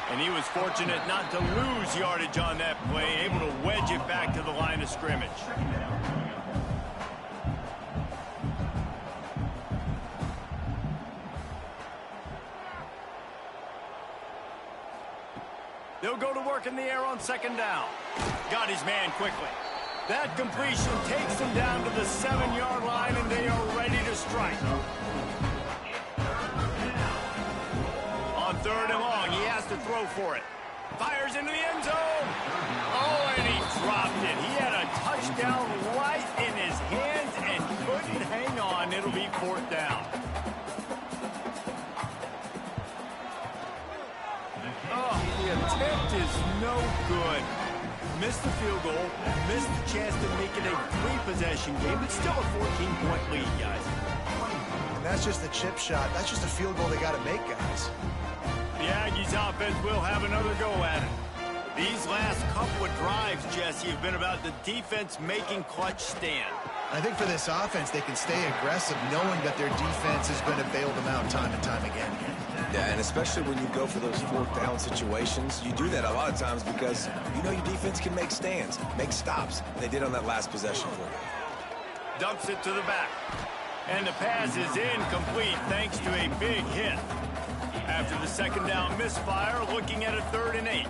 And he was fortunate not to lose yardage on that play, able to wedge it back to the line of scrimmage. They'll go to work in the air on second down. Got his man quickly. That completion takes them down to the 7-yard line, and they are ready to strike. On third and long, he has to throw for it. Fires into the end zone. Oh, and he dropped it. He had a touchdown right in his hands and couldn't hang on. It'll be fourth down. Oh, the attempt is no good. Missed the field goal, missed the chance to make it a 3-possession game, but still a 14-point lead, guys. And that's just the chip shot. That's just a field goal they got to make, guys. The Aggies offense will have another go at it. These last couple of drives, Jesse, have been about the defense making clutch stand. I think for this offense, they can stay aggressive knowing that their defense is going to bail them out time and time again. Yeah, and especially when you go for those fourth down situations, you do that a lot of times because you know your defense can make stands, make stops. They did on that last possession for you. Dumps it to the back. And the pass is incomplete thanks to a big hit. After the second down misfire, looking at a 3rd and 8.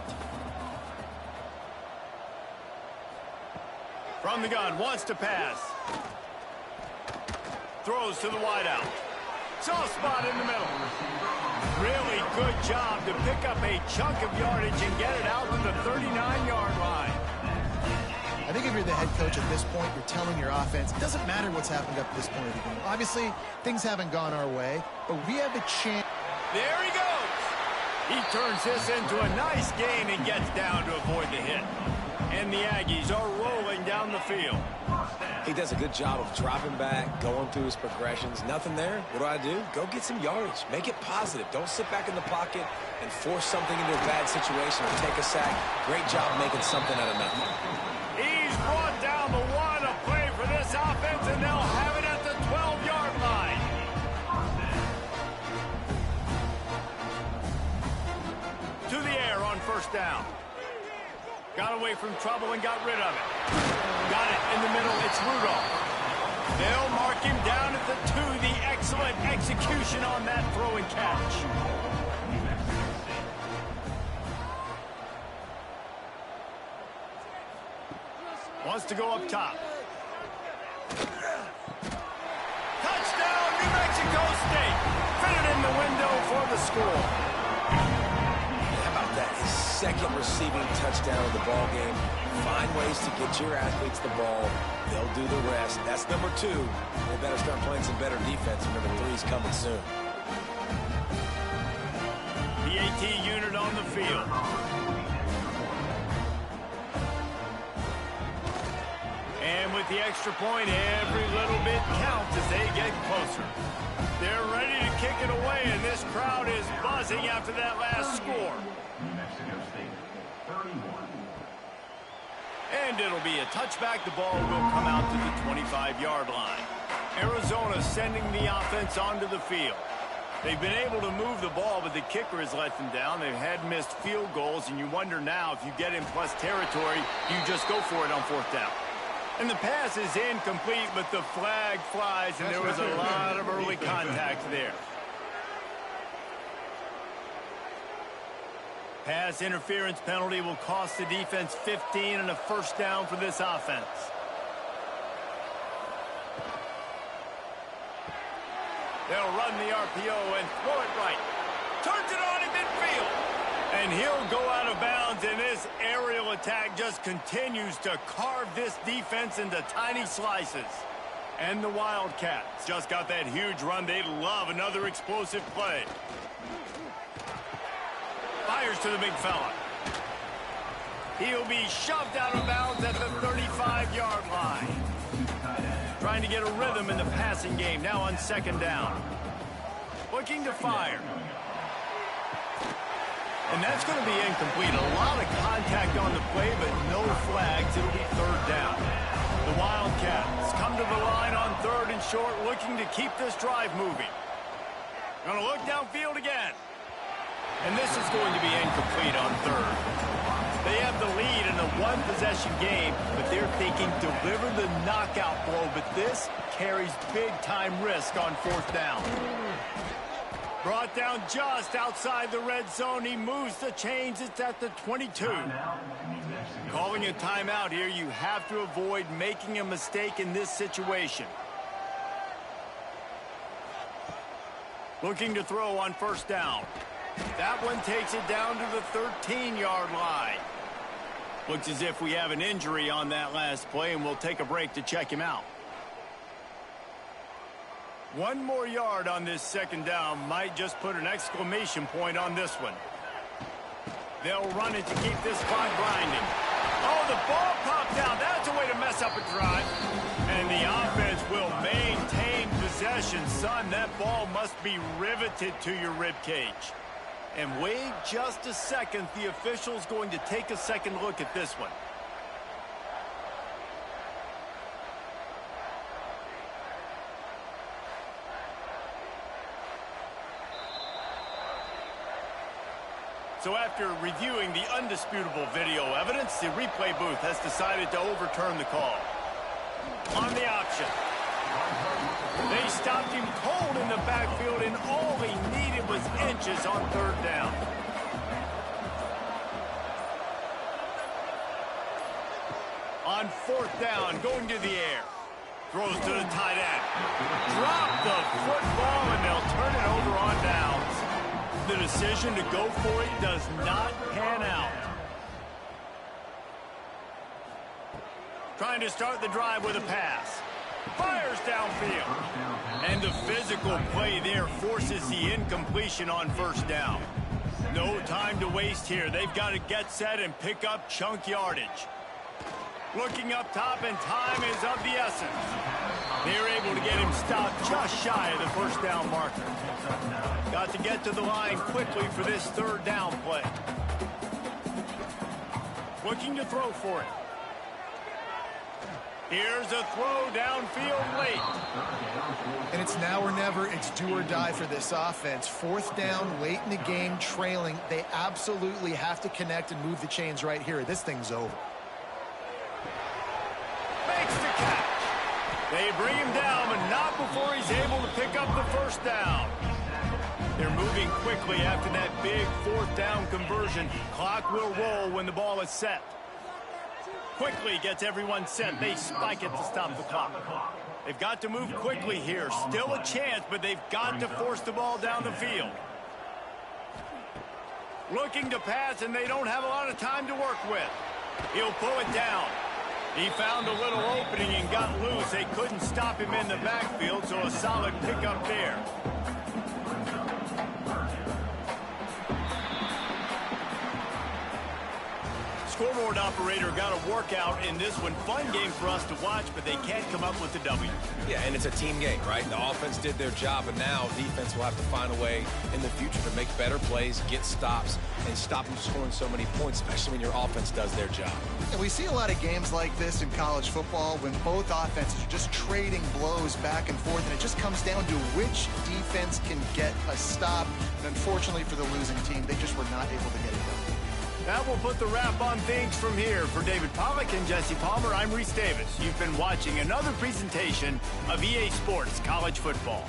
From the gun, wants to pass. Throws to the wideout. Soft spot in the middle. Really good job to pick up a chunk of yardage and get it out to the 39-yard line. I think if you're the head coach at this point, you're telling your offense, it doesn't matter what's happened up to this point of the game. Obviously, things haven't gone our way, but we have a chance. There he goes. He turns this into a nice gain and gets down to avoid the hit. And the Aggies are rolling down the field. He does a good job of dropping back, going through his progressions. Nothing there. What do? Go get some yardage. Make it positive. Don't sit back in the pocket and force something into a bad situation or take a sack. Great job making something out of nothing. He's brought down the one to play for this offense, and they'll have it at the 12-yard line. To the air on first down. Got away from trouble and got rid of it. Got it in the middle. It's Rudolph. They'll mark him down at the 2. The excellent execution on that throw and catch. Wants to go up top. Touchdown, New Mexico State. Fitted in the window for the score. How about that? His second receiving touchdown of the ball game. Find ways to get your athletes the ball. They'll do the rest. That's number 2. They better start playing some better defense. Number 3 is coming soon. The AT unit on the field. And with the extra point, every little bit counts as they get closer. They're ready to kick it away, and this crowd is buzzing after that last score. New Mexico State, 31. And it'll be a touchback. The ball will come out to the 25-yard line. Arizona sending the offense onto the field. They've been able to move the ball, but the kicker has let them down. They've had missed field goals, and you wonder now if you get in plus territory, you just go for it on fourth down. And the pass is incomplete, but the flag flies, and there was a lot of early contact there. Pass interference penalty will cost the defense 15 and a first down for this offense. They'll run the RPO and throw it right. Turns it on in midfield. And he'll go out of bounds, and this aerial attack just continues to carve this defense into tiny slices. And the Wildcats just got that huge run. They love another explosive play. Fires to the big fella. He'll be shoved out of bounds at the 35-yard line. Trying to get a rhythm in the passing game, now on second down. Looking to fire. And that's going to be incomplete. A lot of contact on the play, but no flags. It'll be third down. The Wildcats come to the line on third and short, looking to keep this drive moving. Going to look downfield again. And this is going to be incomplete on third. They have the lead in a one-possession game, but they're thinking deliver the knockout blow, but this carries big-time risk on fourth down. Brought down just outside the red zone. He moves the chains. It's at the 22. Calling a timeout here. You have to avoid making a mistake in this situation. Looking to throw on first down. That one takes it down to the 13-yard line. Looks as if we have an injury on that last play, and we'll take a break to check him out. 1 more yard on this second down might just put an exclamation point on this one. They'll run it to keep this clock grinding. Oh, the ball popped out. That's a way to mess up a drive. And the offense will maintain possession. Son, that ball must be riveted to your rib cage. And wait just a second. The official's going to take a second look at this one. So after reviewing the undisputable video evidence, the replay booth has decided to overturn the call. On the option. They stopped him cold in the backfield, and all he needed was inches on third down. On fourth down, going to the air. Throws to the tight end. Drop the football, and they'll turn it over on downs. The decision to go for it does not pan out. Trying to start the drive with a pass. Fires downfield. And the physical play there forces the incompletion on first down. No time to waste here. They've got to get set and pick up chunk yardage. Looking up top, and time is of the essence. They're able to get him stopped just shy of the first down marker. Got to get to the line quickly for this third down play. Looking to throw for it. Here's a throw downfield late. And it's now or never. It's do or die for this offense. Fourth down, late in the game, trailing. They absolutely have to connect and move the chains right here. This thing's over. Makes the catch. They bring him down, but not before he's able to pick up the first down. They're moving quickly after that big fourth down conversion. Clock will roll when the ball is set. Quickly gets everyone set. They spike it to stop the clock. They've got to move quickly here. Still a chance, but they've got to force the ball down the field. Looking to pass, and they don't have a lot of time to work with. He'll pull it down. He found a little opening and got loose. They couldn't stop him in the backfield, so a solid pickup there. Scoreboard operator got a workout in this one. Fun game for us to watch, but they can't come up with the W. Yeah, and it's a team game, right? The offense did their job, and now defense will have to find a way in the future to make better plays, get stops, and stop them scoring so many points, especially when your offense does their job. And we see a lot of games like this in college football when both offenses are just trading blows back and forth, and it just comes down to which defense can get a stop. And unfortunately for the losing team, they just were not able to get it done. That will put the wrap on things from here. For David Pollack and Jesse Palmer, I'm Reese Davis. You've been watching another presentation of EA Sports College Football.